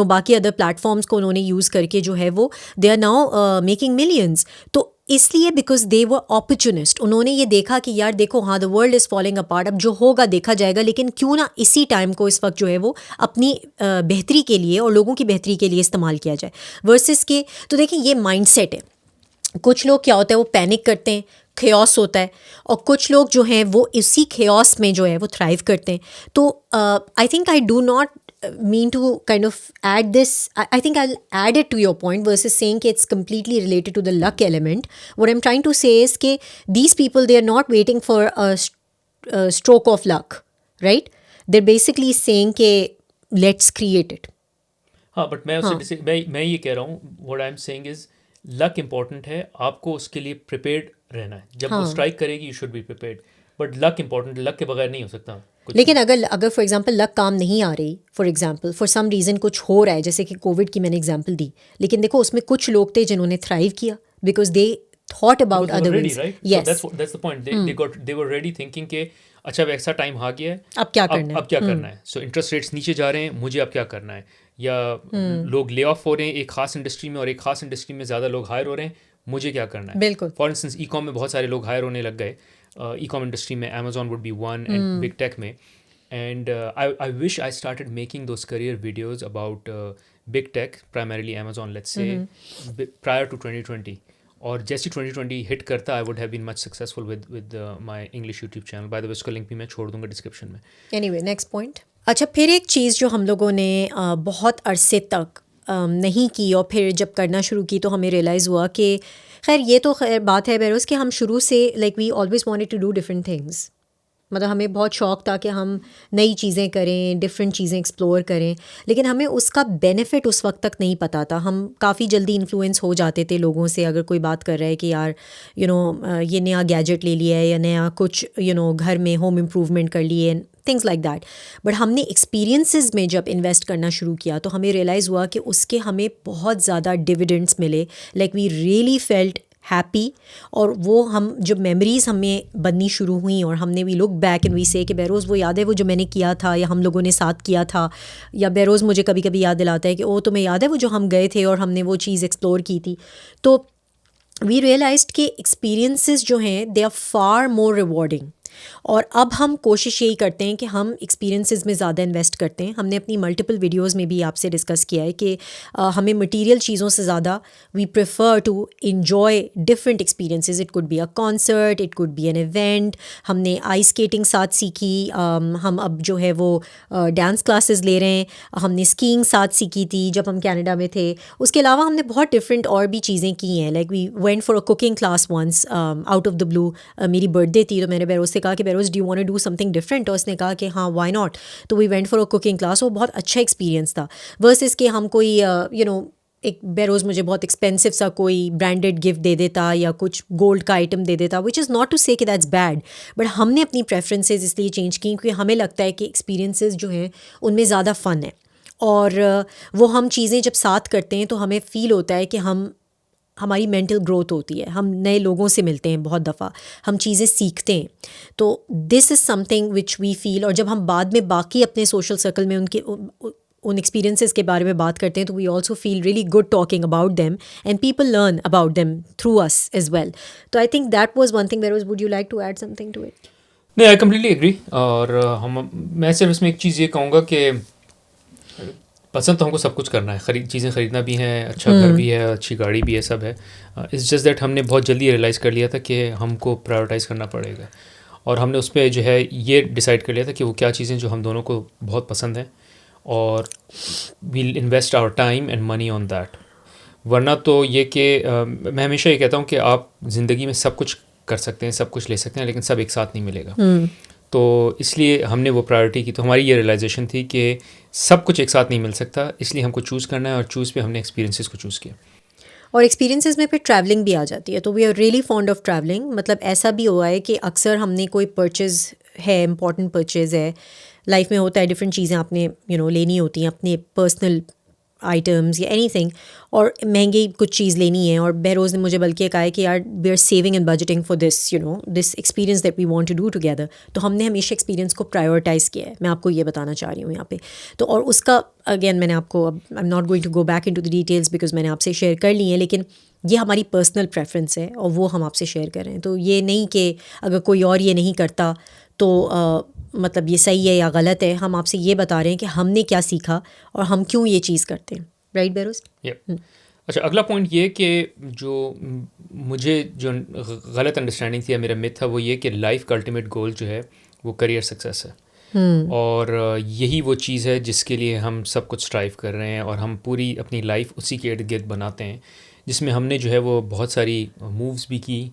बाकी अदर प्लेटफॉर्म्स को उन्होंने यूज़ करके जो है वो they are now making millions. तो इसलिए बिकॉज दे वर अपॉर्चुनिस्ट, उन्होंने ये देखा कि यार देखो हाँ the world is falling apart, अब जो होगा देखा जाएगा, लेकिन क्यों ना इसी टाइम को इस वक्त जो है वो अपनी बेहतरी के लिए और लोगों की बेहतरी के लिए इस्तेमाल किया जाए वर्सेस के. तो देखिए ये माइंडसेट है. कुछ लोग क्या होता है वो पैनिक करते हैं, खेओस होता है, और कुछ लोग जो हैं वो इसी खेओस में जो है वो थ्राइव करते हैं. तो I think I do not mean to kind of add this. I think I'll add it to your point versus saying it's completely related to the luck element. What I'm trying to say is that these people, they are not waiting for a stroke of luck, right? They're basically saying that let's create it. हाँ, but मैं उससे मैं ये कह रहा हूँ, what I'm saying is luck important है, आपको उसके लिए प्रिपेयर्ड रहना है. जब वो स्ट्राइक करेगी you should be prepared, but luck important, luck के बगैर नहीं हो सकता. लेकिन अगर फॉर एग्जांपल लक काम नहीं आ रही, for example for some reason कुछ हो रहा है, जैसे कि कोविड की मैंने एग्जांपल दी, लेकिन देखो उसमें कुछ लोग थे जिन्होंने थ्राइव किया because they thought about other ways. Yes, that's the point. They were ready thinking के अच्छा वैसा टाइम आ गया है, अब क्या करना है, अब क्या करना है. सो इंटरेस्ट रेट्स नीचे जा रहे हैं, मुझे अब क्या करना है. या लोग ले ऑफ हो रहे हैं एक खास इंडस्ट्री में और एक खास इंडस्ट्री में ज़्यादा लोग हायर हो रहे हैं, मुझे क्या करना है. बिल्कुल. फॉर इंस्टेंस ई कॉम में बहुत सारे लोग हायर होने लग गए. ई कॉम इंडस्ट्री में Amazon would be one, and big tech में. And I wish I started making those career videos about big tech, primarily Amazon, let's say, prior to 2020. और जैसे 2020 हिट करता, I would have been much successful with my English YouTube channel. By the way, उसका link भी मैं छोड़ दूंगा description में. Anyway, next point. अच्छा, फिर एक चीज़ जो हम लोगों ने बहुत अरसे तक नहीं की और फिर जब करना शुरू की तो हमें रियलाइज़ हुआ कि खैर ये तो खैर बात है बहरोज़ कि हम शुरू से like we always wanted to do different things. मतलब हमें बहुत शौक़ था कि हम नई चीज़ें करें, डिफरेंट चीज़ें एक्सप्लोर करें, लेकिन हमें उसका बेनिफिट उस वक्त तक नहीं पता था। हम काफ़ी जल्दी इन्फ्लुएंस हो जाते थे लोगों से, अगर कोई बात कर रहा है कि यार ये नया गैजेट ले लिया है या नया कुछ घर में होम इम्प्रूवमेंट कर लिए, थिंग्स लाइक दैट। बट हमने एक्सपीरियंसेस में जब इन्वेस्ट करना शुरू किया तो हमें रियलाइज़ हुआ कि उसके हमें बहुत ज़्यादा डिविडेंड्स मिले, like we really felt happy. और वो हम जब मेमोरीज़ हमें बननी शुरू हुई और हमने we look back and we say कि बेरोज़ वो याद है वो जो मैंने किया था या हम लोगों ने साथ किया था, या बेरोज़ मुझे कभी कभी याद दिलाता है कि ओ तुम्हें याद है वो जो हम गए थे और हमने वो चीज़ एक्सप्लोर की थी। तो वी रियलाइज्ड कि एक्सपीरियंसेस जो हैं they are far more rewarding. और अब हम कोशिश यही करते हैं कि हम एक्सपीरियंसेस में ज़्यादा इन्वेस्ट करते हैं। हमने अपनी मल्टीपल वीडियोस में भी आपसे डिस्कस किया है कि हमें मटेरियल चीज़ों से ज़्यादा we prefer to enjoy different experiences. It could be a concert, it could be an event. हमने आइस स्केटिंग साथ सीखी, हम अब जो है वो डांस क्लासेस ले रहे हैं। हमने स्कीइंग साथ सीखी थी जब हम कनाडा में थे। उसके अलावा हमने बहुत डिफरेंट और भी चीज़ें की हैं, like we went for a cooking class once out of the blue. मेरी बर्थडे थी तो मैंने बेरोज़ से कहा कि Behroz do you want to do something different, और उसने कहा कि हाँ व्हाई नॉट। तो we went for a cooking class. वो बहुत अच्छा एक्सपीरियंस था वर्सेस कि हम कोई एक बेरोज़ मुझे बहुत एक्सपेंसिव सा कोई ब्रांडेड गिफ्ट दे देता या कुछ गोल्ड का आइटम दे देता, विच इज़ नॉट टू से कि दैट्स बैड, बट हमने अपनी प्रेफरेंसेस इसलिए चेंज की क्योंकि हमें लगता है कि एक्सपीरियंसेस जो हैं उनमें ज़्यादा फ़न है। और वो हम चीज़ें जब साथ करते हैं तो हमें फ़ील होता है कि हमारी मेंटल ग्रोथ होती है, हम नए लोगों से मिलते हैं, बहुत दफ़ा हम चीज़ें सीखते हैं। तो this is something which we feel. और जब हम बाद में बाकी अपने सोशल सर्कल में उन एक्सपीरियंसेस के बारे में बात करते हैं तो we also feel really good talking about them and people learn about them through us as well. तो I think that was one thing. Behroz, would you like to add something to it? नहीं, I completely agree. और मैं सिर्फ इसमें एक चीज़ ये कहूँगा कि पसंद तो हमको सब कुछ करना है, चीज़ें ख़रीदना भी है, अच्छा घर भी है, अच्छी गाड़ी भी है, सब है। इट्स जस्ट दैट हमने बहुत जल्दी रियलाइज़ कर लिया था कि हमको प्रायोरिटाइज़ करना पड़ेगा, और हमने उस पर जो है ये डिसाइड कर लिया था कि वो क्या चीज़ें जो हम दोनों को बहुत पसंद हैं, और we'll invest our time and money on that. वरना तो ये कि मैं हमेशा ये कहता हूँ कि आप ज़िंदगी में सब कुछ कर सकते हैं, सब कुछ ले सकते हैं, लेकिन सब एक साथ नहीं मिलेगा। तो इसलिए हमने वो प्रायोरिटी की। तो हमारी ये रियलाइजेशन थी कि सब कुछ एक साथ नहीं मिल सकता, इसलिए हमको चूज़ करना है, और चूज़ पे हमने एक्सपीरियंसेस को चूज़ किया। और एक्सपीरियंसेस में फिर ट्रैवलिंग भी आ जाती है। तो we are really fond of travelling. मतलब ऐसा भी हुआ है कि अक्सर हमने कोई परचेज़ है, इंपॉर्टेंट परचेज़ है, लाइफ में होता है, डिफरेंट चीज़ें आपने लेनी होती हैं, अपने पर्सनल आइटम्स या एनीथिंग, और महंगी कुछ चीज़ लेनी है। और बेरोज़ ने मुझे बल्कि कहा है कि यार we are saving and budgeting for this this experience that we want to do together. तो हमने हमेशा एक्सपीरियंस को प्रायोरिटाइज़ किया है। मैं आपको ये बताना चाह रही हूँ यहाँ पे। तो और उसका अगेन मैंने आपको, अब I am not going to go back into the details because मैंने आपसे शेयर कर ली है, लेकिन ये हमारी पर्सनल प्रेफरेंस है और वो हम आपसे शेयर कर रहे हैं। तो ये नहीं कि अगर कोई और ये नहीं करता तो मतलब ये सही है या गलत है। हम आपसे ये बता रहे हैं कि हमने क्या सीखा और हम क्यों ये चीज़ करते हैं। राइट बेरोज़? अच्छा, अगला पॉइंट ये कि जो मुझे जो गलत अंडरस्टैंडिंग थी या मेरा मिथ था वो ये कि लाइफ का अल्टीमेट गोल जो है वो करियर सक्सेस है। और यही वो चीज़ है जिसके लिए हम सब कुछ स्ट्राइव कर रहे हैं, और हम पूरी अपनी लाइफ उसी के इर्द गिर्द बनाते हैं, जिसमें हमने जो है वो बहुत सारी मूव्स भी की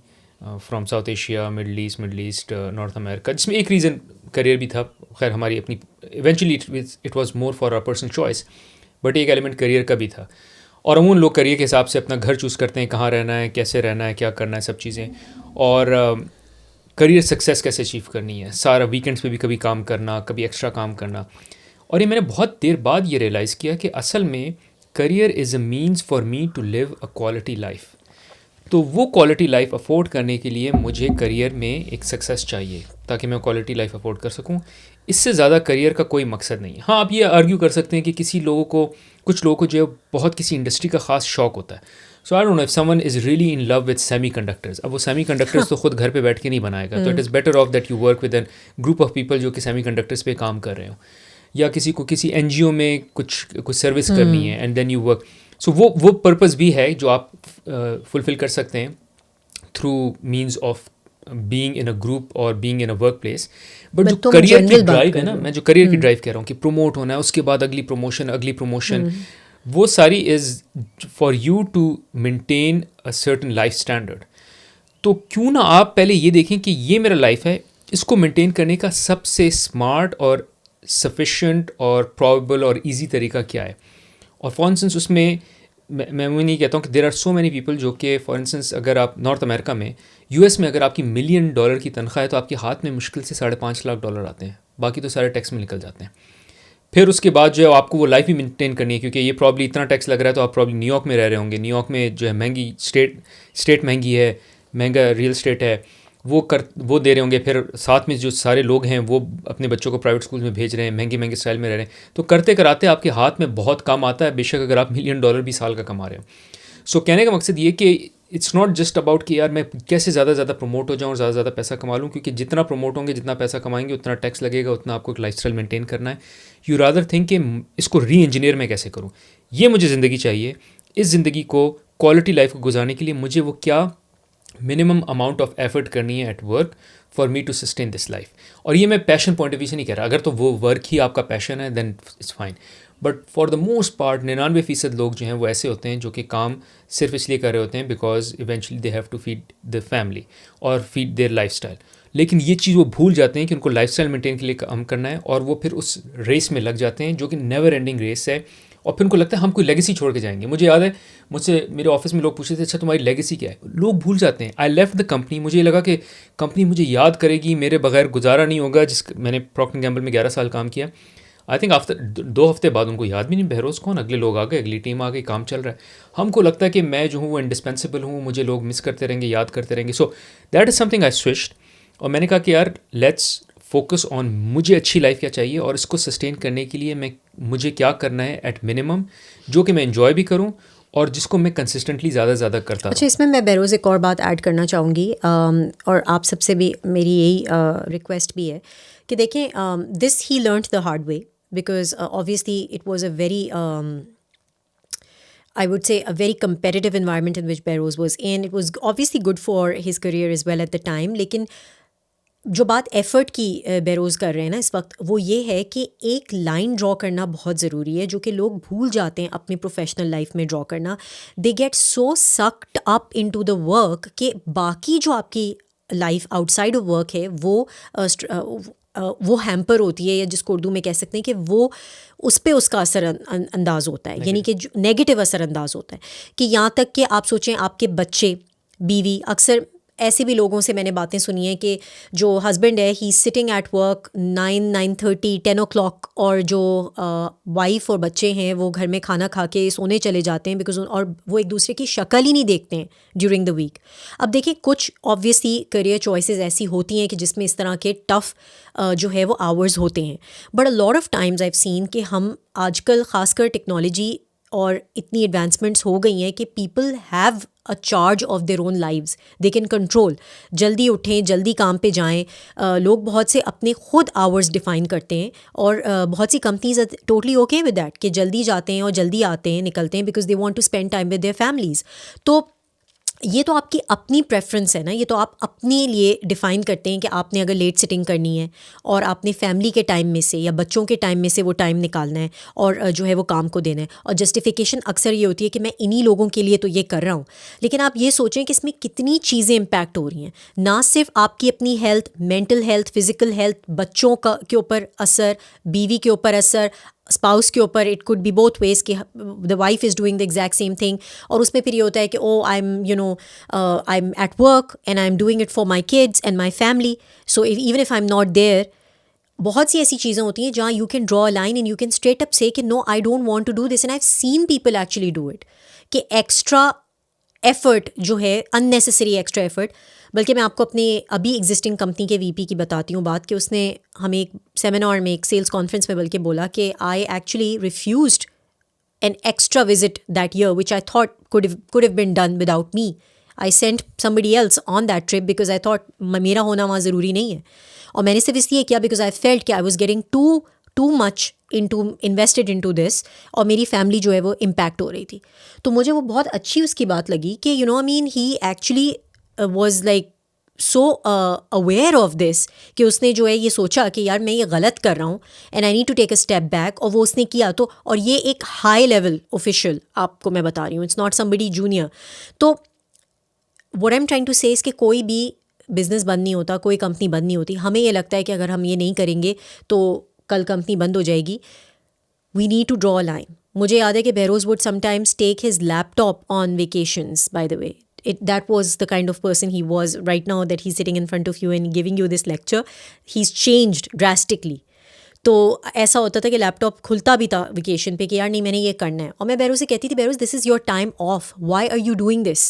from South Asia, Middle East, North America, जिसमें एक रीज़न करियर भी था। खैर हमारी अपनी eventually it was more for our personal choice, but एक एलिमेंट करियर का भी था। और अमूमन लोग करियर के हिसाब से अपना घर चूज़ करते हैं, कहाँ रहना है, कैसे रहना है, क्या करना है, सब चीज़ें। और करियर सक्सेस कैसे अचीव करनी है, सारा वीकेंड्स पे भी कभी काम करना, कभी एक्स्ट्रा काम करना। और ये मैंने बहुत देर बाद ये रियलाइज़ किया कि असल में career is a means for me to live a quality life. तो वो क्वालिटी लाइफ अफोर्ड करने के लिए मुझे करियर में एक सक्सेस चाहिए ताकि मैं क्वालिटी लाइफ अफोर्ड कर सकूं। इससे ज़्यादा करियर का कोई मकसद नहीं है। हाँ, आप ये आर्ग्यू कर सकते हैं कि कुछ लोगों को जो बहुत किसी इंडस्ट्री का ख़ास शौक होता है। So I don't know if someone is really in love with semiconductors. अब वो सेमी कंडक्टर्स तो खुद घर पे बैठ के नहीं बनाएगा, तो it is better off that you work with an group of people जो कि सेमी कंडक्टर्स पे काम कर रहे हो, या किसी को किसी NGO में कुछ सर्विस करनी है एंड देन यू वर्क। सो वो पर्पज़ भी है जो आप फुलफ़िल कर सकते हैं through means of being in a group और being in a workplace. But जो करियर की ड्राइव है ना, मैं जो करियर की ड्राइव कह रहा हूँ कि प्रमोट होना है, उसके बाद अगली प्रमोशन, वो सारी is for you to maintain a certain life standard. तो क्यों ना आप पहले ये देखें कि ये मेरा लाइफ है, इसको मेंटेन करने का सबसे स्मार्ट और सफिशिएंट और प्रॉबेबल और इजी तरीका क्या है? और फॉर इंस्टेंस उसमें मैं वो नहीं कहता हूँ कि there are so many people जो कि फॉर इंस्टेंस अगर आप नॉर्थ अमेरिका में, यूएस में अगर आपकी $1 मिलियन की तनख्वाह है तो आपके हाथ में मुश्किल से $5.5 लाख आते हैं, बाकी तो सारे टैक्स में निकल जाते हैं। फिर उसके बाद जो है आपको वो लाइफ भी मेंटेन करनी है, क्योंकि ये प्रॉब्ली इतना टैक्स लग रहा है तो आप प्रॉब्ली न्यूयॉर्क में रह रहे होंगे। न्यूयॉर्क में जो है महंगी स्टेट महंगी है, महंगा रियल स्टेट है, वो दे रहे होंगे। फिर साथ में जो सारे लोग हैं वो अपने बच्चों को प्राइवेट स्कूल में भेज रहे हैं, महंगे महंगे स्टाइल में रह रहे हैं, तो करते कराते आपके हाथ में बहुत कम आता है, बेशक अगर आप $1 मिलियन भी साल का कमा रहे हो। सो कहने का मकसद ये कि इट्स नॉट जस्ट अबाउट कि यार मैं कैसे ज़्यादा से ज़्यादा प्रमोट हो जाऊँ और ज़्यादा से ज़्यादा पैसा कमा लूँ, क्योंकि जितना प्रमोट होंगे, जितना पैसा कमाएंगे, उतना टैक्स लगेगा, उतना आपको एक लाइफस्टाइल मेंटेन करना है। यू रादर थिंक कि इसको री इंजीनियर मैं कैसे करूँ, ये मुझे ज़िंदगी चाहिए। इस ज़िंदगी को क्वालिटी लाइफ को गुजारने के लिए मुझे वो क्या मिनिमम अमाउंट ऑफ एफर्ट करनी है at work for me to sustain this life. और ये मैं पैशन पॉइंट ऑफ व्यू से नहीं कह रहा, अगर तो वो वर्क ही आपका पैशन है then it's fine, but for the most part 99% लोग जो हैं वो ऐसे होते हैं जो कि काम सिर्फ इसलिए कर रहे होते हैं because eventually they have to feed the family और फीड देयर लाइफस्टाइल। लेकिन ये चीज़ वो भूल जाते हैं कि उनको लाइफस्टाइल मेंटेन के लिए काम करना है, और वो फिर उस रेस में लग जाते हैं जो कि नेवर एंडिंग रेस है, और फिर उनको लगता है हम कोई लेगेसी छोड़ के जाएंगे। मुझे याद है, मुझसे मेरे ऑफिस में लोग पूछते थे अच्छा तुम्हारी लेगेसी क्या है, लोग भूल जाते हैं। आई लेफ्ट द कंपनी, मुझे ये लगा कि कंपनी मुझे याद करेगी, मेरे बगैर गुजारा नहीं होगा। मैंने प्रॉक्टर एंड गैम्बल में 11 साल काम किया। आई थिंक आफ्टर 2 हफ्ते बाद उनको याद भी नहीं बहरोज़ कौन, अगले लोग आ गए, अगली टीम आ गई, काम चल रहा है। हमको लगता है कि मैं जो हूँ वो इंडिस्पेंसिबल हूँ, मुझे लोग मिस करते रहेंगे, याद करते रहेंगे। सो that is something I switched, और मैंने कहा कि यार लेट्स फोकस ऑन मुझे अच्छी लाइफ क्या चाहिए और इसको सस्टेन करने के लिए मुझे क्या करना है एट मिनिमम, जो कि मैं एंजॉय भी करूँ और जिसको मैं कंसिस्टेंटली ज़्यादा करता हूँ। अच्छा, इसमें मैं बहरोज़ एक और बात ऐड करना चाहूँगी, और आप सबसे भी मेरी यही रिक्वेस्ट भी है कि देखें, this he learned the hard way because obviously it was a very I would say a very competitive environment in which Behrouz was in. It was obviously good for his career as well at the time. लेकिन जो बात effort की बेरोज़ कर रहे हैं ना इस वक्त, वो ये है कि एक लाइन ड्रॉ करना बहुत ज़रूरी है, जो कि लोग भूल जाते हैं अपनी प्रोफेशनल लाइफ में ड्रॉ करना। They get so sucked up into the work कि बाकी जो आपकी लाइफ आउटसाइड ऑफ वर्क है वो हैम्पर होती है, या जिसको उर्दू में कह सकते हैं कि वो उस पर उसका असर अंदाज़ होता है, यानी कि नेगेटिव असर अंदाज़ होता है। कि यहाँ तक कि आप सोचें आपके बच्चे, बीवी, अक्सर ऐसे भी लोगों से मैंने बातें सुनी हैं कि जो हस्बैंड है ही सिटिंग एट वर्क 9:30 10 o'clock, और जो वाइफ और बच्चे हैं वो घर में खाना खा के सोने चले जाते हैं बिकॉज, और वो एक दूसरे की शक्ल ही नहीं देखते हैं ड्यूरिंग द वीक। अब देखिए, कुछ ऑब्वियसली करियर चॉइसेस ऐसी होती हैं कि जिसमें इस तरह के टफ़ जो है वो आवर्स होते हैं, but a lot of times I have scene कि हम आजकल ख़ासकर टेक्नोलॉजी और इतनी एडवांसमेंट्स हो गई हैं कि people have a charge of their own lives, they can control. जल्दी उठें, जल्दी काम पे जाएं। लोग बहुत से अपने खुद आवर्स डिफ़ाइन करते हैं, और बहुत सी companies are totally okay with that कि जल्दी जाते हैं और जल्दी आते हैं, निकलते हैं, because they want to spend time with their families. तो ये तो आपकी अपनी प्रेफरेंस है ना, ये तो आप अपने लिए डिफ़ाइन करते हैं कि आपने अगर लेट सिटिंग करनी है और आपने फैमिली के टाइम में से या बच्चों के टाइम में से वो टाइम निकालना है और जो है वो काम को देना है। और जस्टिफिकेशन अक्सर ये होती है कि मैं इन्हीं लोगों के लिए तो ये कर रहा हूँ, लेकिन आप ये सोचें कि इसमें कितनी चीज़ें इम्पैक्ट हो रही हैं। ना सिर्फ आपकी अपनी health, mental health, physical health, बच्चों का के ऊपर असर, बीवी के ऊपर असर, स्पाउस के ऊपर, it could be both ways कि the wife is doing the exact same thing, और उसमें फिर ये होता है कि oh I am at work and I am doing it for my kids and my family, so even if I am not there. बहुत सी ऐसी चीज़ें होती हैं जहाँ you can draw a line and you can straight up say कि no, I don't want to do this, and I have seen people actually do it, कि extra effort जो है, अननेसेसरी एक्स्ट्रा एफ़र्ट। बल्कि मैं आपको अपने अभी existing company के वीपी की बताती हूँ बात, कि उसने हमें एक सेमिनार में, एक सेल्स कॉन्फ्रेंस में बल्कि बोला कि I actually refused an extra visit that year which I thought could have been done without me. I sent somebody else on that trip because I thought मेरा होना वहाँ ज़रूरी नहीं है, और मैंने सिर्फ इसलिए किया because I felt कि I was getting too much invested into this, और मेरी फैमिली जो है वो इम्पैक्ट हो रही थी। तो मुझे वो बहुत अच्छी उसकी बात लगी कि you know I mean he actually was like so aware of this कि उसने जो है ये सोचा कि यार मैं ये गलत कर रहा हूँ and I need to take a step back, और वो उसने किया। तो और ये एक हाई लेवल ऑफिशियल आपको मैं बता रही हूँ, इट्स नॉट समबडी जूनियर। तो what I am trying to say is कि कोई भी बिज़नेस बंद नहीं होता, कोई कंपनी बंद नहीं होती. हमें ये लगता है कि अगर हम ये नहीं करेंगे तो कल कंपनी बंद हो जाएगी. We need to draw a line. मुझे याद है कि Beroz would sometimes take his laptop on vacations, by the way. That was the kind of person he was. Right now that he's sitting in front of you and giving you this lecture, he's changed drastically. तो ऐसा होता था कि laptop खुलता भी था vacation पे कि यार नहीं मैंने ये करना है, और मैं बैरोज से कहती थी Beroz this is your time off, why are you doing this.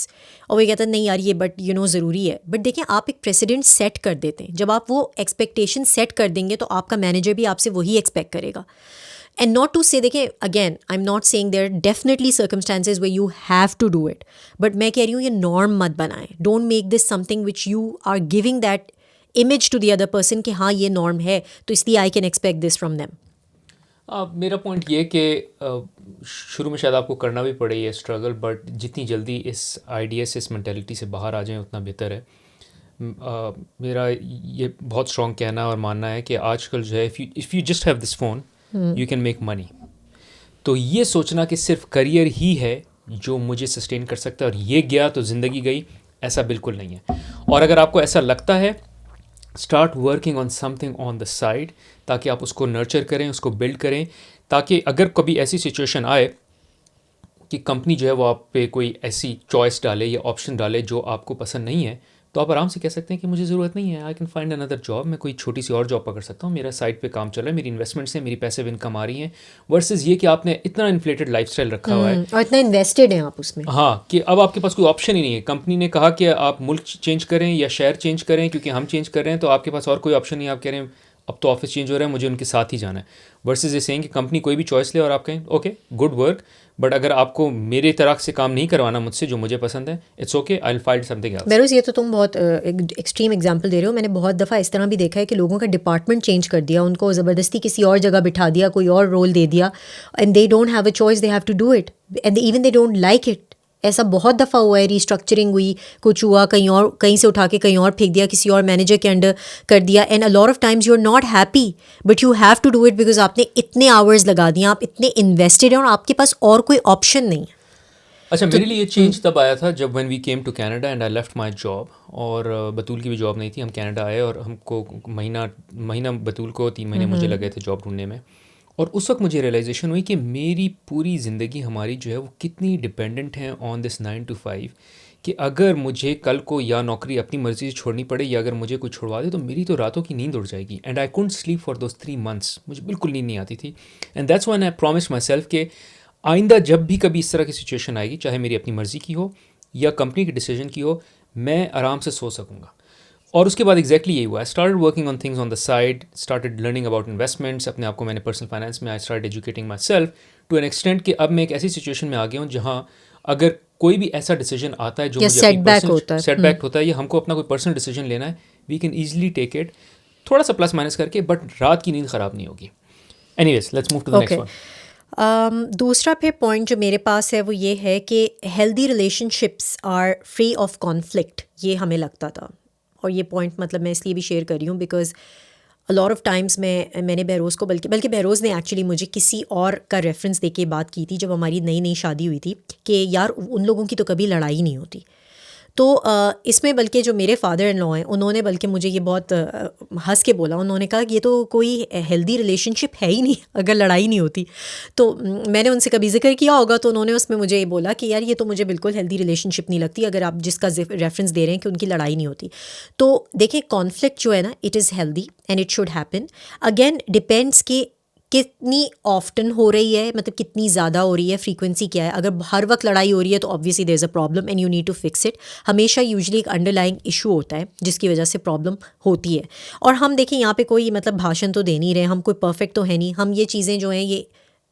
और वो कहता नहीं यार ये बट यू नो ज़रूरी है. बट देखिए आप एक प्रेसिडेंट सेट कर देते हैं. जब आप वो एक्सपेक्टेशन सेट कर देंगे तो आपका मैनेजर भी आपसे वही एक्सपेक्ट करेगा. And not to say, देखिए again, I'm not saying there are definitely circumstances where you have to do it. But मैं कह रही हूँ ये norm मत बनाएं. Don't make this something which you are giving that image to the other person कि हाँ ये norm है तो इसलिए I can expect this from them. मेरा पॉइंट ये कि शुरू में शायद आपको करना भी पड़े ये स्ट्रगल, बट जितनी जल्दी इस आइडिया से, इस मेंटालिटी से बाहर आ जाएं उतना बेहतर है. मेरा ये बहुत स्ट्रॉन्ग कहना और मानना है कि आजकल जो है if you just have this phone you can make money. तो ये सोचना कि सिर्फ करियर ही है जो मुझे सस्टेन कर सकता है और ये गया तो ज़िंदगी गई, ऐसा बिल्कुल नहीं है. और अगर आपको ऐसा लगता है, start working on something on the side ताकि आप उसको नर्चर करें, उसको बिल्ड करें, ताकि अगर कभी ऐसी सिचुएशन आए कि कंपनी जो है वो आप पे कोई ऐसी चॉइस डाले या ऑप्शन डाले जो आपको पसंद नहीं है, तो आप आराम से कह सकते हैं कि मुझे ज़रूरत नहीं है, I can find another job. मैं कोई छोटी सी और जॉब पकड़ सकता हूँ, मेरा साइड पे काम चल रहा है, मेरी इन्वेस्टमेंट्स हैं, मेरी पैसिव इनकम आ रही हैं. वर्सेस ये कि आपने इतना इन्फ्लेटेड लाइफस्टाइल रखा हुआ है और इतना इन्वेस्टेड हैं आप उसमें, हाँ, कि अब आपके पास कोई ऑप्शन ही नहीं है. कंपनी ने कहा कि आप मुल्क चेंज करें या शहर चेंज करें क्योंकि हम चेंज कर रहे हैं, तो आपके पास और कोई ऑप्शन नहीं. आप कह रहे हैं अब तो ऑफिस चेंज हो रहा है, मुझे उनके साथ ही जाना है. वर्सेस ये सेइंग कि कंपनी कोई भी चॉइस ले और आप कहें ओके गुड वर्क, बट अगर आपको मेरे तरह से काम नहीं करवाना मुझसे जो मुझे पसंद है, it's okay, I will find something else. Bureaus ये तो तुम बहुत एक्सट्रीम एग्जांपल दे रहे हो. मैंने बहुत दफ़ा इस तरह भी देखा है कि लोगों का डिपार्टमेंट चेंज कर दिया, उनको ज़बरदस्ती किसी और जगह बिठा दिया, कोई और रोल दे दिया, and they don't have a choice, they have to do it and even they don't like it. ऐसा बहुत दफ़ा हुआ है. रिस्ट्रक्चरिंग हुई, कुछ हुआ, कहीं से उठा के कहीं और फेंक दिया, किसी और मैनेजर के अंडर कर दिया, and a lot of times you are not happy but you have to do it because आपने इतने आवर्स लगा दिए, आप इतने इन्वेस्टेड हैं और आपके पास और कोई ऑप्शन नहीं है. अच्छा, मेरे लिए ये चेंज तब आया था जब when we came to Canada and I left my job. और बतूल की भी जॉब नहीं थी, हम कनाडा आए और हमको महीना बतूल को 3 महीने मुझे लगे थे जॉब ढूंढने में. और उस वक्त मुझे रियलाइजेशन हुई कि मेरी पूरी ज़िंदगी हमारी जो है वो कितनी डिपेंडेंट है ऑन दिस 9 to 5, कि अगर मुझे कल को या नौकरी अपनी मर्ज़ी से छोड़नी पड़े या अगर मुझे कुछ छुड़वा दे तो मेरी तो रातों की नींद उड़ जाएगी. And I couldn't sleep for those 3 months. मुझे बिल्कुल नींद नहीं आती थी. And that's when I promised my self कि आइंदा जब भी कभी इस तरह की सिचुएशन आएगी, चाहे मेरी अपनी मर्ज़ी की हो या कंपनी के डिसीजन की हो, मैं आराम से सो सकूँगा. और उसके बाद एग्जैक्टली यही हुआ. I started working on things on the side, started learning about investments. अपने आप को मैंने पर्सनल फाइनेंस में I start educating myself to an extent कि अब मैं एक ऐसी सिचुएशन में आ गया हूँ जहाँ अगर कोई भी ऐसा डिसीजन आता है जो मुझे सेटबैक होता है या हमको अपना कोई पर्सनल डिसीजन लेना है, we can easily take it, थोड़ा सा प्लस माइनस करके, बट रात की नींद ख़राब नहीं होगी. Anyways let's move to the next one. दूसरा फिर पॉइंट जो मेरे पास है वो ये है कि healthy relationships are free of conflict. ये हमें लगता था, और ये पॉइंट मतलब मैं इसलिए भी शेयर कर रही हूँ because a lot of times मैंने बहरोज़ को बल्कि बहरोज़ ने एक्चुअली मुझे किसी और का रेफरेंस दे के बात की थी जब हमारी नई शादी हुई थी कि यार उन लोगों की तो कभी लड़ाई नहीं होती. तो इसमें बल्कि जो मेरे फादर इन लॉ हैं उन्होंने बल्कि मुझे ये बहुत हंस के बोला. उन्होंने कहा कि ये तो कोई हेल्दी रिलेशनशिप है ही नहीं अगर लड़ाई नहीं होती. तो मैंने उनसे कभी जिक्र किया होगा तो उन्होंने उसमें मुझे ये बोला कि यार ये तो मुझे बिल्कुल हेल्दी रिलेशनशिप नहीं लगती अगर आप जिसका रेफरेंस दे रहे हैं कि उनकी लड़ाई नहीं होती. तो देखिए कॉन्फ्लिक्ट जो है ना, it is healthy and it should happen. Again depends कि कितनी ऑफ्टन हो रही है, मतलब कितनी ज़्यादा हो रही है, फ्रीक्वेंसी क्या है. अगर हर वक्त लड़ाई हो रही है तो obviously there is a problem and you need to fix it. हमेशा यूजुअली एक अंडरलाइंग इशू होता है जिसकी वजह से प्रॉब्लम होती है. और हम देखें यहाँ पे कोई मतलब भाषण तो दे नहीं रहे, हम कोई परफेक्ट तो है नहीं. हम ये चीज़ें जो हैं ये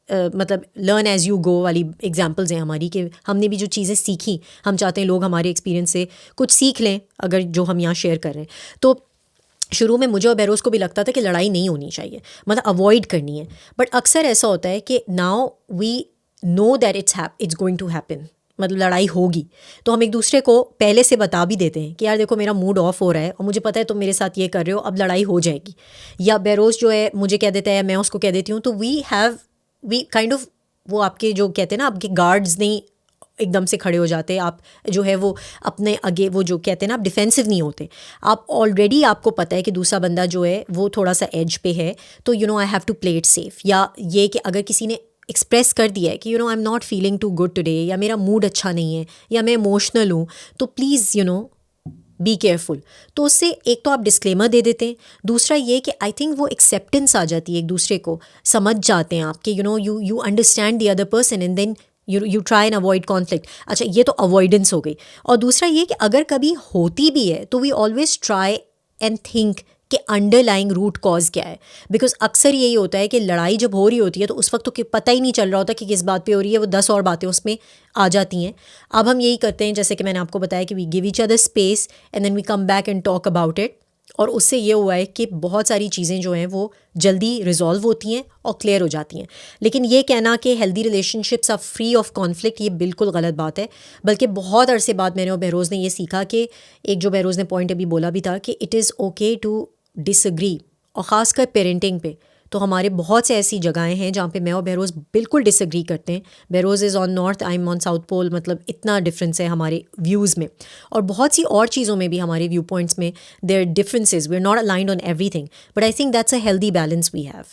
मतलब लर्न एज़ यू गो वाली एग्जाम्पल्स हैं हमारी, कि हमने भी जो चीज़ें सीखी हम चाहते हैं लोग हमारे एक्सपीरियंस से कुछ सीख लें अगर जो हम यहाँ शेयर कर रहे हैं. तो शुरू में मुझे और बहरोज़ को भी लगता था कि लड़ाई नहीं होनी चाहिए, मतलब अवॉइड करनी है. बट अक्सर ऐसा होता है कि now we know that it's going to happen, मतलब लड़ाई होगी, तो हम एक दूसरे को पहले से बता भी देते हैं कि यार देखो मेरा मूड ऑफ हो रहा है और मुझे पता है तुम मेरे साथ ये कर रहे हो, अब लड़ाई हो जाएगी. या बहरोज़ जो है मुझे कह देता है, मैं उसको कह देती हूँ. तो वी काइंड ऑफ वो आपके जो कहते हैं ना आपके गार्ड्स नहीं एकदम से खड़े हो जाते, आप जो है वो अपने आगे वो जो कहते हैं ना आप डिफेंसिव नहीं होते, आप ऑलरेडी आपको पता है कि दूसरा बंदा जो है वो थोड़ा सा एज पे है, तो I have to play it safe. या ये कि अगर किसी ने एक्सप्रेस कर दिया है कि I am not feeling too good today, या मेरा मूड अच्छा नहीं है, या मैं इमोशनल हूँ, तो प्लीज़ बी केयरफुल। तो उससे एक तो आप डिस्क्लेमर दे देते हैं, दूसरा ये कि आई थिंक वो एक्सेप्टेंस आ जाती है, एक दूसरे को समझ जाते हैं आप कि you understand the other person and then you try and avoid conflict. अच्छा, ये तो अवॉइडेंस हो गई। और दूसरा ये कि अगर कभी होती भी है तो we always try and think कि अंडरलाइंग रूट कॉज क्या है, बिकॉज अक्सर यही होता है कि लड़ाई जब हो रही होती है तो उस वक्त तो पता ही नहीं चल रहा होता कि किस बात पे हो रही है, वो 10 और बातें उसमें आ जाती हैं। अब हम यही करते हैं, जैसे कि मैंने आपको बताया कि we give each other space and then we come back and talk about it, और उससे ये हुआ है कि बहुत सारी चीज़ें जो हैं वो जल्दी रिजॉल्व होती हैं और क्लियर हो जाती हैं। लेकिन ये कहना कि healthy relationships are free of conflict, ये बिल्कुल गलत बात है। बल्कि बहुत अरसे बाद मैंने और बहरोज़ ने ये सीखा कि एक जो बहरोज़ ने पॉइंट अभी बोला भी था कि it is okay to disagree, और ख़ासकर पेरेंटिंग पे तो हमारे बहुत से ऐसी जगहें हैं जहाँ पे मैं और बहरोज़ बिल्कुल डिसएग्री करते हैं। Behroz is on north, I am on south pole, मतलब इतना डिफरेंस है हमारे व्यूज़ में, और बहुत सी और चीज़ों में भी हमारे व्यू पॉइंट्स में there differences, we are not aligned on everything, but I think that's a healthy balance we have.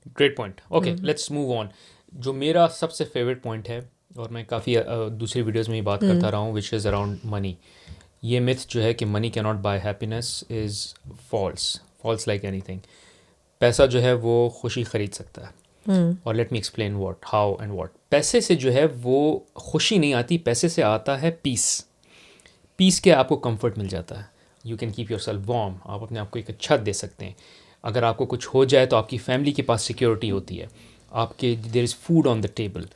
Great point. Okay, let's move on. जो मेरा सबसे फेवरेट पॉइंट है, और मैं काफ़ी दूसरी वीडियोज़ में ही बात करता रहा हूँ, विच इज़ अराउंड मनी। ये मिथ जो है कि money can not buy happiness is false like anything. पैसा जो है वो खुशी ख़रीद सकता है, और let me explain what, how and what. पैसे से जो है वो खुशी नहीं आती, पैसे से आता है पीस के आपको कंफर्ट मिल जाता है। You can keep your self warm, आप अपने आप को एक छत दे सकते हैं। अगर आपको कुछ हो जाए तो आपकी फैमिली के पास सिक्योरिटी होती है, आपके there is food on the table,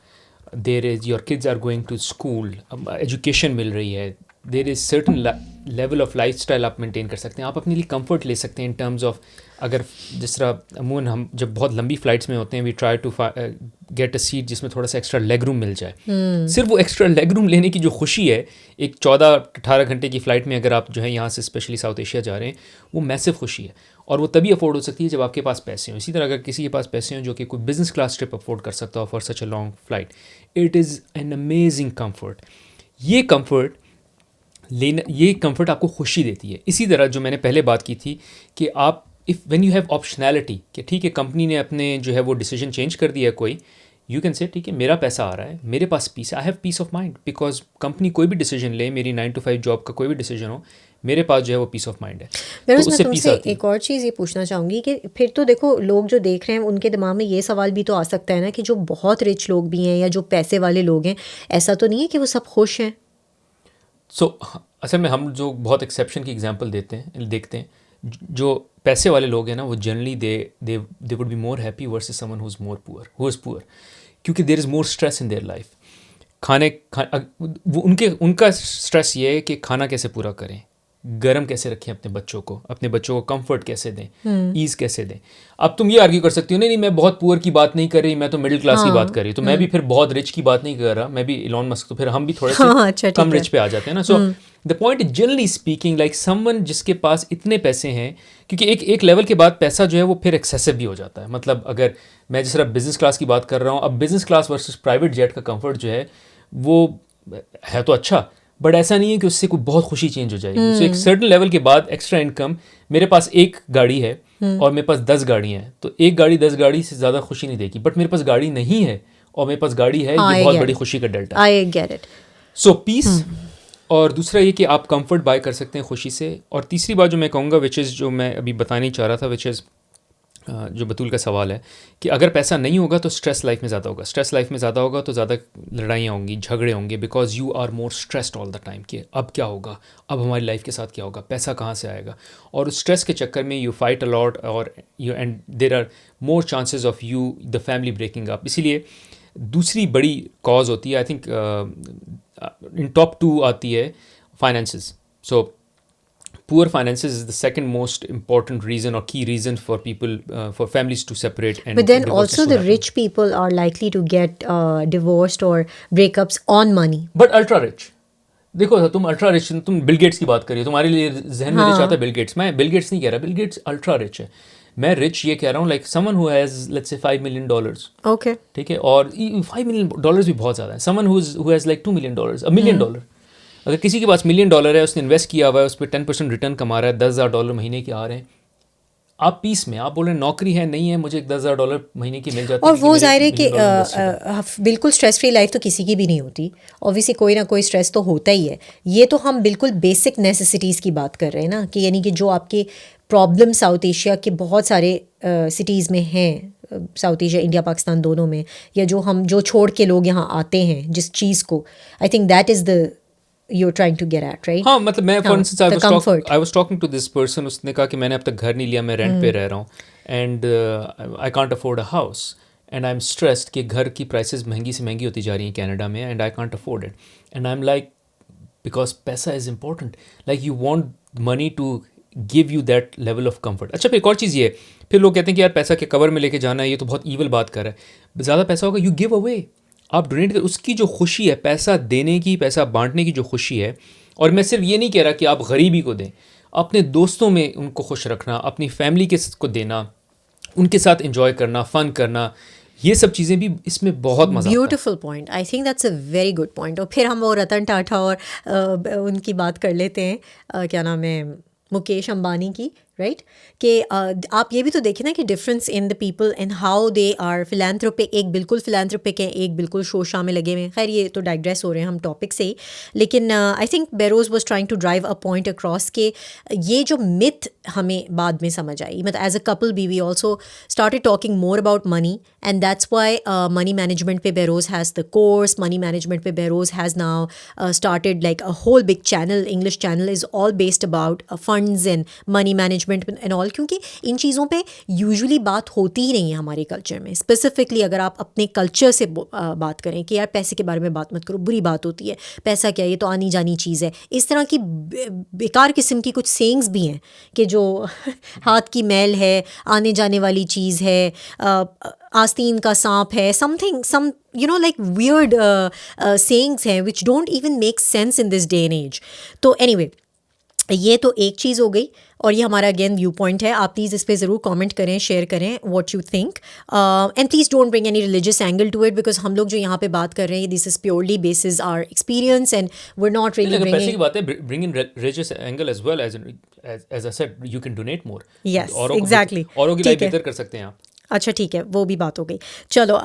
there is your kids are going to school, education मिल रही है, there is certain level of lifestyle आप मेंटेन कर सकते हैं। आप अपने लिए कंफर्ट ले सकते हैं इन टर्म्स ऑफ, अगर जिस तरह अमूमन हम जब बहुत लंबी फ़्लाइट्स में होते हैं, we try to get a seat जिसमें थोड़ा सा एक्स्ट्रा लेग रूम मिल जाए। सिर्फ वो एक्स्ट्रा लेग रूम लेने की जो खुशी है, एक 14-18 घंटे की फ़्लाइट में अगर आप जो है यहाँ से स्पेशली साउथ एशिया जा रहे हैं, वो मैसिव खुशी है, और वो तभी अफोर्ड हो सकती है जब आपके पास पैसे हों। इसी तरह अगर किसी के पास पैसे हों जो कि कोई बिजनेस क्लास ट्रिप अफोर्ड कर सकता हो for such a long flight, it is an amazing comfort. ये कंफर्ट आपको खुशी देती है। इसी तरह जो मैंने पहले बात की थी कि आप व्हेन यू हैव ऑप्शनैलिटी, कि ठीक है कंपनी ने अपने जो है वो डिसीजन चेंज कर दिया कोई, यू कैन से ठीक है मेरा पैसा आ रहा है, मेरे पास peace, I have peace of mind, because company कोई भी डिसीजन ले, मेरी 9 to 5 जॉब का कोई भी डिसीजन हो, मेरे पास जो है वो पीस ऑफ माइंड है। तो उससे तुमसे एक और चीज़ ये पूछना चाहूँगी कि फिर तो देखो लोग जो देख रहे हैं उनके दिमाग में ये सवाल भी तो आ सकता है ना कि जो बहुत रिच लोग भी हैं या जो पैसे वाले लोग हैं, ऐसा तो नहीं है कि वो सब खुश हैं। असल में हम जो बहुत एक्सेप्शन की एग्जांपल देखते हैं, जो पैसे वाले लोग हैं ना, वो generally they would be more happy versus someone who is poor, क्योंकि there is more stress in their life. उनका स्ट्रेस ये है कि खाना कैसे पूरा करें, गर्म कैसे रखें अपने बच्चों को कंफर्ट कैसे दें, ईज़ कैसे दें। अब तुम ये आर्ग्यू कर सकती हो, नहीं मैं बहुत पुअर की बात नहीं कर रही, मैं तो मिडिल क्लास की बात कर रही हूँ, तो मैं भी फिर बहुत रिच की बात नहीं कर रहा, मैं भी इलॉन मस्क, तो फिर हम भी थोड़े से कम रिच पे आ जाते हैं ना। So the point is generally speaking like someone जिसके पास इतने पैसे हैं, क्योंकि एक लेवल के बाद पैसा जो है वो फिर एक्सेसिव भी हो जाता है। मतलब अगर मैं जिस तरह बिजनेस क्लास की बात कर रहा हूँ, अब business class versus private jet का कंफर्ट जो है वो है तो अच्छा, बट ऐसा नहीं है कि उससे कोई बहुत खुशी चेंज हो जाएगी। सो एक सर्टन लेवल के बाद एक्स्ट्रा इनकम, मेरे पास एक गाड़ी है और मेरे पास 10 गाड़ियाँ हैं, तो एक गाड़ी 10 गाड़ी से ज़्यादा खुशी नहीं देगी, बट मेरे पास गाड़ी नहीं है और मेरे पास गाड़ी है, ये बहुत बड़ी खुशी का delta. I get it. So peace, और दूसरा ये कि आप कंफर्ट बाय कर सकते हैं खुशी से। और तीसरी बात जो मैं कहूँगा, विच इज़ जो मैं अभी बताने चाह रहा था, विच इज़ जो बतूल का सवाल है कि अगर पैसा नहीं होगा तो स्ट्रेस लाइफ में ज़्यादा होगा, तो ज़्यादा लड़ाइयाँ होंगी, झगड़े होंगे, because you are more stressed all the time कि अब क्या होगा, अब हमारी लाइफ के साथ क्या होगा, पैसा कहाँ से आएगा, और उस स्ट्रेस के चक्कर में यू फाइट अ लॉट, और you and there are more chances of you the family breaking up. इसीलिए दूसरी बड़ी कॉज होती है, आई थिंक इन टॉप 2 आती है finances. So poor finances is the second most important reason or key reason for people, for families to separate. And but then also the rich people are likely to get divorced or breakups on money. But ultra rich, देखो तुम ultra rich, तुम Bill Gates की बात करिए, तुम्हारे लिए जहन में रिच आता है बिल गेट्स। मैं बिल गेट्स नहीं कह रहा, बिल गेट्स अल्ट्रा रिच है। मैं रिच ये कह रहा हूँ like someone who has let's say $5 million, okay ठीक है, और $5 million भी बहुत ज़्यादा है. Someone who has like $2 million, $1 million. अगर किसी के पास $1 million है, उसने इन्वेस्ट किया हुआ है, उस पर 10% रिटर्न कमा रहा है, $10,000 महीने के आ रहे हैं, आप पीस में आप बोल रहे हैं नौकरी है नहीं है, मुझे $10,000 महीने की मिल जाती है, और वो जाहिर है कि कि बिल्कुल स्ट्रेस फ्री लाइफ तो किसी की भी नहीं होती, ऑब्वियसली कोई ना कोई स्ट्रेस तो होता ही है. ये तो हम बिल्कुल बेसिक नेसेसिटीज़ की बात कर रहे हैं ना, कि यानी कि जो आपके प्रॉब्लम साउथ एशिया के बहुत सारे सिटीज़ में हैं, साउथ एशिया इंडिया पाकिस्तान दोनों में, या जो छोड़ के लोग यहाँ आते हैं जिस चीज़ को, I think that is the you're trying to get at, right? हाँ, मतलब मैं for instance the comfort. I was talking to this person, उसने कहा कि मैंने अब तक घर नहीं लिया, मैं रेंट पे रह रहा हूँ, and I can't afford a house, and I am stressed कि घर की प्राइसेस महंगी से महंगी होती जा रही हैं कनाडा में, and I can't afford it, and I am like because पैसा is important, like you want money to give you that level of comfort. अच्छा, फिर एक और चीज़ ये है, फिर लोग कहते हैं कि यार पैसा के कवर में लेके जाना है, ये तो बहुत ईवल बात कर रहा है. ज़्यादा पैसा होगा, यू गिव अवे, आप डोनेट कर, उसकी जो खुशी है, पैसा देने की, पैसा बांटने की जो खुशी है. और मैं सिर्फ ये नहीं कह रहा कि आप गरीबी को दें, अपने दोस्तों में उनको खुश रखना, अपनी फैमिली को देना, उनके साथ एंजॉय करना, फ़न करना, ये सब चीज़ें भी इसमें बहुत मज़ा आता है. Beautiful point, I think that's a very good point. और फिर हम वो रतन टाटा और उनकी बात कर लेते हैं, क्या नाम है, मुकेश अंबानी की, राइट? कि आप ये भी तो देखें ना कि difference in the people and how they are philanthropic. एक बिल्कुल फिलैंथ्रोपिक है, एक बिल्कुल शोशा में लगे हुए हैं. खैर, ये तो डाइग्रेस हो रहे हैं हम टॉपिक से ही, लेकिन I think Beroz was trying to drive a point across के ये जो मिथ हमें बाद में समझ आई, मतलब as a couple we also started talking more about money, and that's why money management पे Behroz has the course. Money management पे Behroz has now started like a whole big channel, English channel is all based about funds and money management and all, क्योंकि इन चीज़ों पे usually बात होती ही नहीं है हमारे कल्चर में. स्पेसिफिकली अगर आप अपने कल्चर से बात करें कि यार पैसे के बारे में बात मत करो, बुरी बात होती है, पैसा क्या, ये तो आनी जानी चीज़ है. इस तरह की बेकार किस्म की कुछ सेइंग्स भी हैं कि जो हाथ की मैल है, आने जाने वाली चीज़ है, आस्तीन का सांप है, something some like weird sayings हैं which don't even make sense in this day and age. तो anyway, ये तो एक चीज़ हो गई, और ये हमारा अगेन व्यू पॉइंट है. आप प्लीज़ इस पर ज़रूर कमेंट करें, शेयर करें what you think, and please don't bring any religious angle to it, because हम लोग जो यहाँ पे बात कर रहे हैं, this is purely basis our experience, and we are not really पैसे की ब्रिंगिंग. बात है, bring in religious angle as well, as I said, you can donate more. Yes, exactly. औरों की लाइफ ठीक है. बेहतर कर सकते हैं आप. अच्छा ठीक है, वो भी बात हो गई. चलो,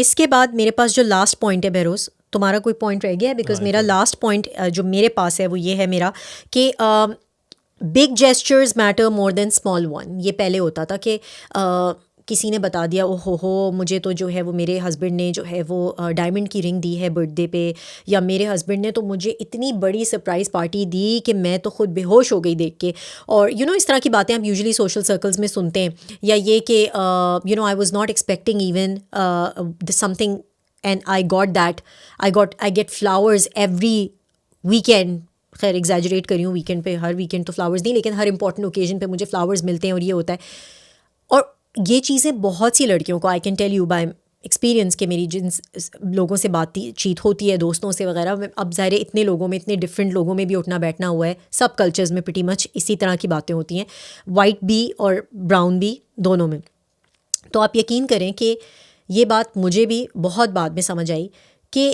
इसके बाद मेरे पास जो लास्ट पॉइंट है, बेरोज़ तुम्हारा कोई पॉइंट रह गया है? बिकॉज मेरा लास्ट पॉइंट जो मेरे पास है वो ये है मेरा, कि big gestures matter more than small one. ये पहले होता था कि किसी ने बता दिया, ओ हो मुझे तो जो है वो मेरे हस्बैंड ने जो है वो डायमंड की रिंग दी है बर्थडे पे, या मेरे हस्बैंड ने तो मुझे इतनी बड़ी सरप्राइज़ पार्टी दी कि मैं तो खुद बेहोश हो गई देख के. और इस तरह की बातें आप यूजुअली सोशल सर्कल्स में सुनते हैं. या ये कि I was not expecting even something and I got that, I get flowers every weekend. खैर एग्जैजरेट करी हूँ, वीकेंड पे, हर वीकेंड तो फ्लावर्स नहीं, लेकिन हर इंपॉर्टेंट ओकेजन पे मुझे फ्लावर्स मिलते हैं, और ये होता है. और ये चीज़ें बहुत सी लड़कियों को, I can tell you by experience, के मेरी जिन लोगों से बातचीत होती है, दोस्तों से वगैरह, अब ज़ाहिर इतने लोगों में, इतने डिफरेंट लोगों में भी उठना बैठना हुआ है, सब कल्चर्स में प्रीटी मच इसी तरह की बातें होती हैं, वाइट भी और ब्राउन भी, दोनों में. तो आप यकीन करें कि ये बात मुझे भी बहुत बाद में समझ आई कि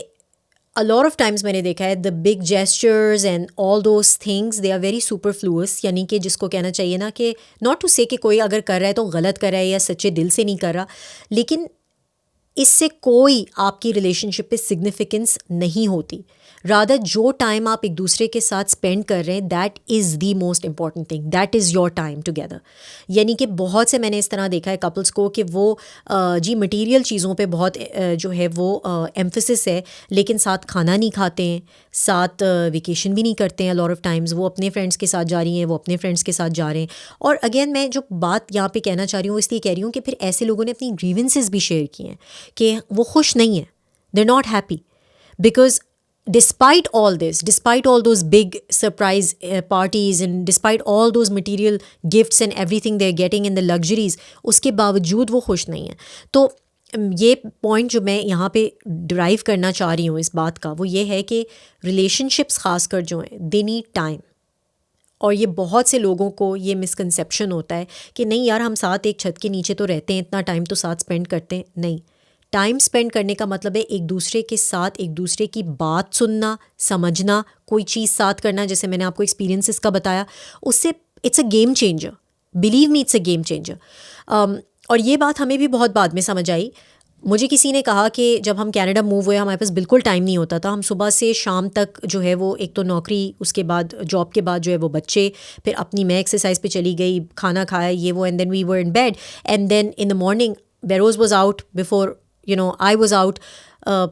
a lot of times मैंने देखा है the big gestures and all those things they are very superfluous. यानी कि जिसको कहना चाहिए ना कि not to say कि कोई अगर कर रहा है तो गलत कर रहा है या सच्चे दिल से नहीं कर रहा, लेकिन इससे कोई आपकी रिलेशनशिप पे सिग्निफिकेंस नहीं होती. रादर जो टाइम आप एक दूसरे के साथ स्पेंड कर रहे हैं, that is the most important thing, that is your time together. यानी कि बहुत से मैंने इस तरह देखा है कपल्स को कि वो जी मटेरियल चीज़ों पे बहुत जो है वो एम्फेसिस है, लेकिन साथ खाना नहीं खाते हैं, साथ वेकेशन भी नहीं करते हैं. लॉट ऑफ टाइम्स वो अपने फ्रेंड्स के साथ जा रही हैं, वो अपने फ्रेंड्स के साथ जा रहे हैं. और अगेन मैं जो बात यहाँ पे कहना चाह रही हूँ, इसलिए कह रही हूँ कि फिर ऐसे लोगों ने अपनी ग्रीवेंसेस भी शेयर किए हैं कि वो खुश नहीं हैं, they are not happy, because despite all this, despite all those big surprise parties, and despite all those material gifts and everything they're getting in the luxuries, उसके बावजूद वो खुश नहीं है. तो ये पॉइंट जो मैं यहाँ पे ड्राइव करना चाह रही हूँ इस बात का, वो ये है कि रिलेशनशिप्स खासकर जो हैं, दे नीड टाइम. और ये बहुत से लोगों को ये मिसकंसेप्शन होता है कि नहीं यार हम साथ एक छत के नीचे तो रहते हैं, इतना टाइम तो साथ स्पेंड करते हैं। नहीं, टाइम स्पेंड करने का मतलब है एक दूसरे के साथ एक दूसरे की बात सुनना, समझना, कोई चीज़ साथ करना। जैसे मैंने आपको एक्सपीरियंसेस का बताया, उससे it's a game changer, believe me it's a game changer. और ये बात हमें भी बहुत बाद में समझ आई। मुझे किसी ने कहा कि जब हम कनाडा मूव हुए हमारे पास बिल्कुल टाइम नहीं होता था। हम सुबह से शाम तक जो है वो एक तो नौकरी, उसके बाद जॉब के बाद जो है वो बच्चे, फिर अपनी मैं एक्सरसाइज पे चली गई, खाना खाया, ये वो, and then we were in bed and then in the morning Behroz was out before I was out.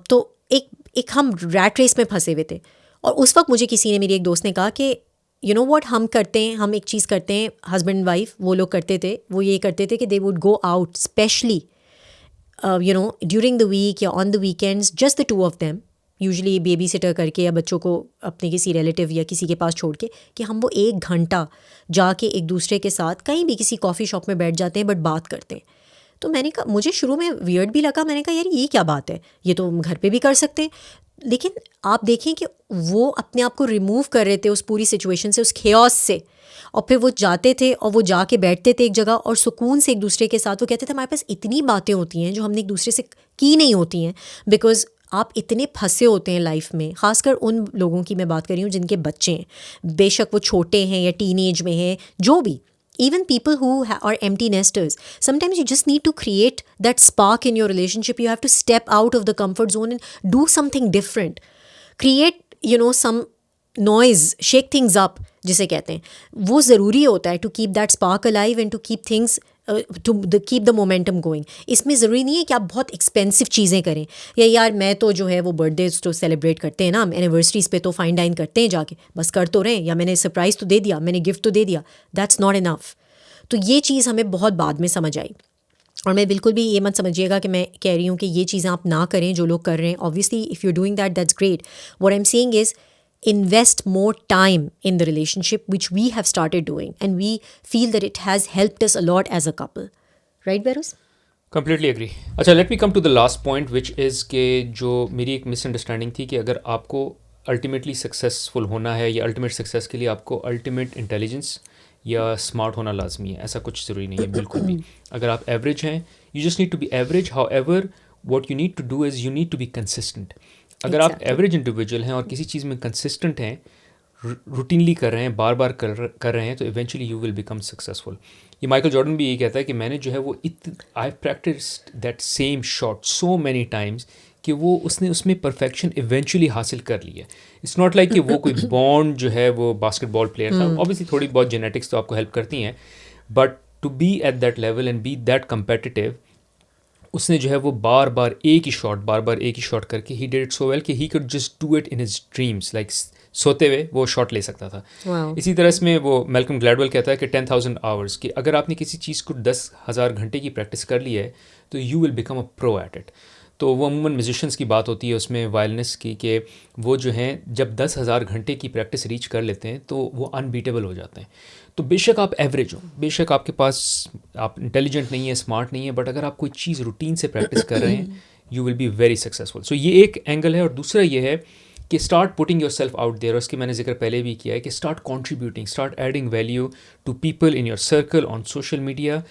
तो एक हम रैट रेस में फंसे हुए थे। और उस वक्त मुझे किसी ने, मेरी एक दोस्त ने कहा कि व्हाट हम करते हैं, हम एक चीज़ करते हैं, हस्बैंड वाइफ वो लोग करते थे, वो ये करते थे कि they would go out specially during the week या on the weekends, just the two of them, usually baby sitter करके या बच्चों को अपने किसी रिलेटिव या किसी के पास छोड़ के, कि हम वो 1 घंटा जाके एक दूसरे के साथ कहीं भी किसी कॉफ़ी शॉप में बैठ जाते हैं बट बात करते हैं। तो मैंने कहा, मुझे शुरू में वियर्ड भी लगा, मैंने कहा यार ये क्या बात है, ये तो हम घर पे भी कर सकते हैं। लेकिन आप देखें कि वो अपने आप को रिमूव कर रहे थे उस पूरी सिचुएशन से, उस खेओस से, और फिर वो जाते थे और वो जाके बैठते थे एक जगह और सुकून से एक दूसरे के साथ। वो कहते थे हमारे पास इतनी बातें होती हैं जो हमने एक दूसरे से की नहीं होती हैं, बिकॉज आप इतने फंसे होते हैं लाइफ में। ख़ासकर उन लोगों की मैं बात कर रही हूँ जिनके बच्चे हैं, बेशक वो छोटे हैं या टीनेज में हैं, जो भी, even people who are empty nesters, sometimes you just need to create that spark in your relationship. You have to step out of the comfort zone and do something different, create some noise, shake things up जिसे कहते हैं। वो ज़रूरी होता है to keep that spark alive and to keep things keep the momentum going. इसमें ज़रूरी नहीं है कि आप बहुत एक्सपेंसिव चीज़ें करें, या यार मैं तो जो है वो बर्थडेज तो सेलिब्रेट करते हैं ना, एनिवर्सरीज़ पे तो फाइन डाइन करते हैं जाके, बस कर तो रहें, या मैंने सरप्राइज़ तो दे दिया, मैंने गिफ्ट तो दे दिया, दैट्स नॉट इनफ। तो ये चीज़ हमें बहुत बाद में समझ आई। और मैं बिल्कुल भी ये मत समझिएगा कि मैं कह रही हूँ कि ये चीज़ें आप ना करें जो लोग कर रहे हैं। Obviously if you doing that, that's great. What I am saying is invest more time in the relationship, which we have started doing, and we feel that it has helped us a lot as a couple. Right, Beros? Completely agree. अच्छा, let me come to the last point, which is कि जो मेरी एक misunderstanding थी कि अगर आपको ultimately successful होना है या अल्टीमेट सक्सेस के लिए आपको अल्टीमेट इंटेलिजेंस या स्मार्ट होना लाजमी है, ऐसा कुछ ज़रूरी नहीं है बिल्कुल भी। अगर आप एवरेज हैं, you just need to be average. However what you need to do is you need to be consistent. अगर आप एवरेज इंडिविजुअल हैं और किसी चीज़ में कंसिस्टेंट हैं, रूटीनली कर रहे हैं, बार बार कर रहे हैं, तो eventually you will become successful. ये माइकल जॉर्डन भी यही कहता है कि मैंने जो है वो I practised that same shot so many times कि वो उसने उसमें परफेक्शन इवेंचुअली हासिल कर ली है। इट्स नॉट लाइक कि वो कोई बॉन्ड जो है वो बास्केटबॉल प्लेयर था। ऑब्वियसली थोड़ी बहुत जेनेटिक्स तो आपको हेल्प करती हैं, but to be at that level and be that competitive, उसने जो है वो बार बार एक ही शॉट करके ही डिड इट सो वेल कि he could just do it in his dreams, like सोते हुए वो शॉट ले सकता था। इसी तरह इसमें वो मैल्कम ग्लैडवेल कहता है कि 10,000 आवर्स, कि अगर आपने किसी चीज़ को 10,000 घंटे की प्रैक्टिस कर ली है तो you will become a pro at it. तो वो अमूमन म्यूजिशियंस की बात होती है उसमें वायलिनिस्ट की, कि वो जो हैं जब 10,000 घंटे की प्रैक्टिस रीच कर लेते हैं तो वो अनबीटेबल हो जाते हैं। तो बेशक आप एवरेज हो, बेशक आपके पास आप इंटेलिजेंट नहीं है, स्मार्ट नहीं है, बट अगर आप कोई चीज़ रूटीन से प्रैक्टिस कर रहे हैं you will be very successful. So ये एक एंगल है। और दूसरा ये है कि start putting yourself out there, और उसकी मैंने जिक्र पहले भी किया है कि start contributing, start adding value to people in your circle on social media.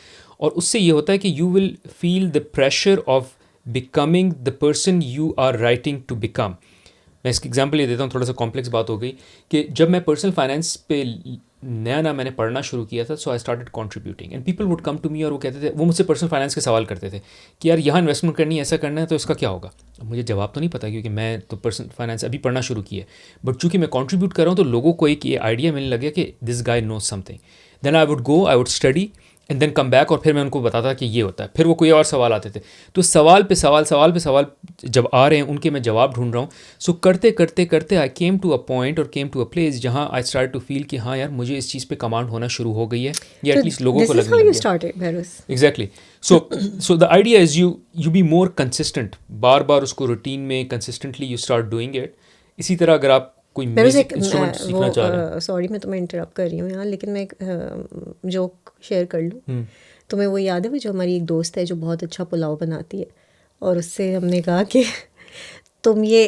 और उससे ये होता है कि you will feel the pressure of becoming the person you are writing to become. मैं इसकी एग्जांपल ये देता हूँ, थोड़ा सा कॉम्प्लेक्स बात हो गई, कि जब मैं पर्सनल फाइनेंस पे नया मैंने पढ़ना शुरू किया था, so I started contributing and people would come to me, और वो कहते थे, वो मुझसे पर्सनल फाइनेंस के सवाल करते थे कि यार यहाँ इन्वेस्टमेंट करनी है, ऐसा करना है, तो इसका क्या होगा। अब मुझे जवाब तो नहीं पता क्योंकि मैं तो पर्सनल फाइनेंस अभी पढ़ना शुरू किया है, बट चूँकि मैं कंट्रीब्यूट कर रहा हूँ तो लोगों को एक ये आइडिया मिलने लग गया कि this guy knows something. Then I would go, I would study and then come back, और फिर मैं उनको बताता कि ये होता है। फिर वो कोई और सवाल आते थे, तो सवाल पे सवाल जब आ रहे हैं उनके मैं जवाब ढूंढ रहा हूँ। सो करते करते आई केम टू अ पॉइंट और केम टू अ प्लेस जहाँ आई स्टार्ट टू फील कि हाँ यार मुझे इस चीज़ पे कमांड होना शुरू हो गई है, या एटलीस्ट लोगों को लगने लग गया। Exactly. So the idea is you be more consistent, बार बार उसको रूटीन में consistently you start doing it. इसी तरह अगर आप कोई म्यूजिक इंस्ट्रूमेंट सीखना चाह रहे हैं, सॉरी मैं तुम्हें इंटरप्ट कर रही हूँ यहाँ, लेकिन मैं एक जोक शेयर कर लूँ। तुम्हें वो याद है वो जो हमारी एक दोस्त है जो बहुत अच्छा पुलाव बनाती है, और उससे हमने कहा कि तुम ये,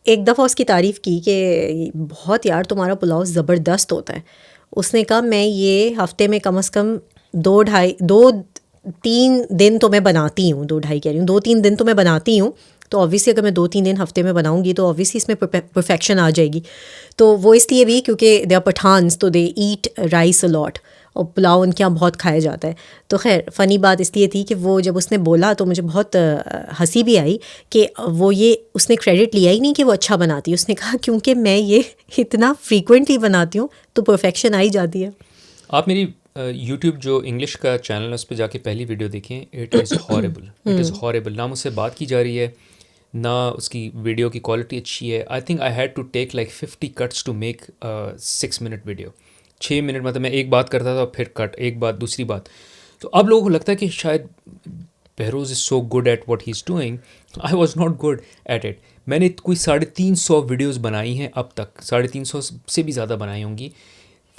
एक दफ़ा उसकी तारीफ़ की कि बहुत यार तुम्हारा पुलाव ज़बरदस्त होता है, उसने कहा मैं ये हफ्ते में कम से कम 2-3 दिन तो मैं बनाती हूँ, 2-2.5 कह रही हूँ, 2-3 दिन तो मैं बनाती हूँ। तो ऑब्वियसली अगर मैं 2-3 दिन हफ्ते में बनाऊंगी तो ऑब्वियसली इसमें परफेक्शन आ जाएगी। तो वो इसलिए भी क्योंकि दे आर पठान्स, तो दे ईट राइस अ लॉट, और पुलाव उनके यहाँ बहुत खाया जाता है। तो खैर फ़नी बात इसलिए थी कि वो जब उसने बोला तो मुझे बहुत हंसी भी आई कि वो ये उसने क्रेडिट लिया ही नहीं कि वो अच्छा बनाती है। उसने कहा क्योंकि मैं ये इतना फ्रीक्वेंटली बनाती हूँ तो परफेक्शन आ ही जाती है। आप मेरी यूट्यूब जो इंग्लिश का चैनल है उस पर जाके पहली वीडियो देखें। It is horrible, it is horrible. ना मुझसे बात की जा रही है, ना उसकी वीडियो की क्वालिटी अच्छी है। I think I had to take like 50 cuts to make 6 minute video. 6 minute मतलब मैं एक बात करता था फिर कट, एक बात दूसरी बात। तो अब लोगों को लगता है कि शायद Behroz is so good at what he is doing. I was not good at it. मैंने कोई 350 वीडियोज़ बनाई हैं अब तक, 350 से भी ज़्यादा बनाई होंगी,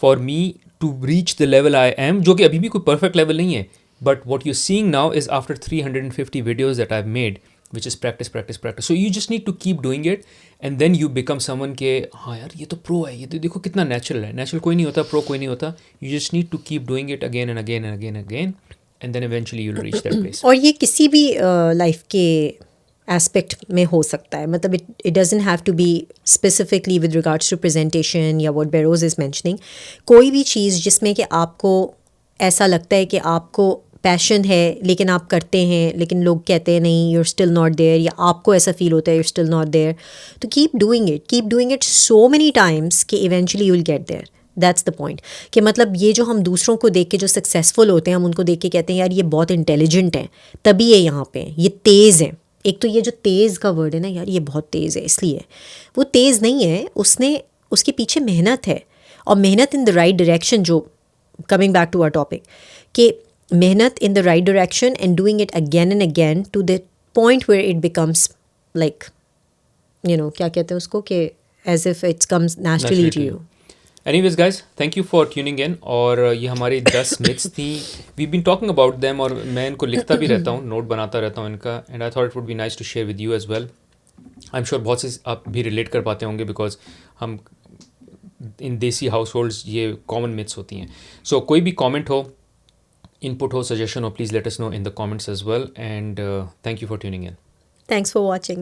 for me to reach the level I am, जो कि अभी भी कोई परफेक्ट लेवल नहीं है। But what you seeing now is after 350 videos that I have made, which is practice practice practice. So you just need to keep doing it and then you become someone के हाँ यार ये तो pro है, ये तो देखो कितना नेचुरल है। नेचुरल कोई नहीं होता, प्रो कोई नहीं होता। You just need to keep doing it again and again and again and again and then eventually you'll reach that place. और ये किसी भी लाइफ के एस्पेक्ट में हो सकता है, मतलब it doesn't have to be specifically with regards to presentation या व्हाट बेरोज इज़ मेंशनिंग। कोई भी चीज़ जिसमें कि आपको ऐसा लगता है कि आपको पैशन है लेकिन आप करते हैं लेकिन लोग कहते हैं नहीं, you're still not there, या आपको ऐसा फील होता है you're still not there, तो keep doing it so many times कि eventually you'll get there. That's the point कि मतलब ये जो हम दूसरों को देख के जो सक्सेसफुल होते हैं हम उनको देख के कहते हैं यार ये बहुत इंटेलिजेंट हैं, तभी ये यहाँ पे हैं, ये तेज़ हैं। एक तो ये जो तेज़ का वर्ड है ना यार, ये बहुत तेज़ है, इसलिए वो तेज़ नहीं है, उसने उसके पीछे मेहनत है, और मेहनत इन द राइट डायरेक्शन। जो coming back to our topic कि मेहनत in the right direction and doing it again and again to the point where it becomes like, you know, क्या कहते हैं उसको, कि as if it comes naturally to you. Anyways guys, thank you for tuning in. और ये हमारी 10 myths थी, we've been talking about them, और मैं इनको लिखता भी रहता हूँ, नोट बनाता रहता हूँ इनका, and I thought it would be nice to share with you as well. I'm sure बहुत से आप भी relate कर पाते होंगे because हम in देसी households ये common myths होती हैं. So कोई भी comment हो, input or suggestion, or please let us know in the comments as well, and thank you for tuning in. Thanks for watching.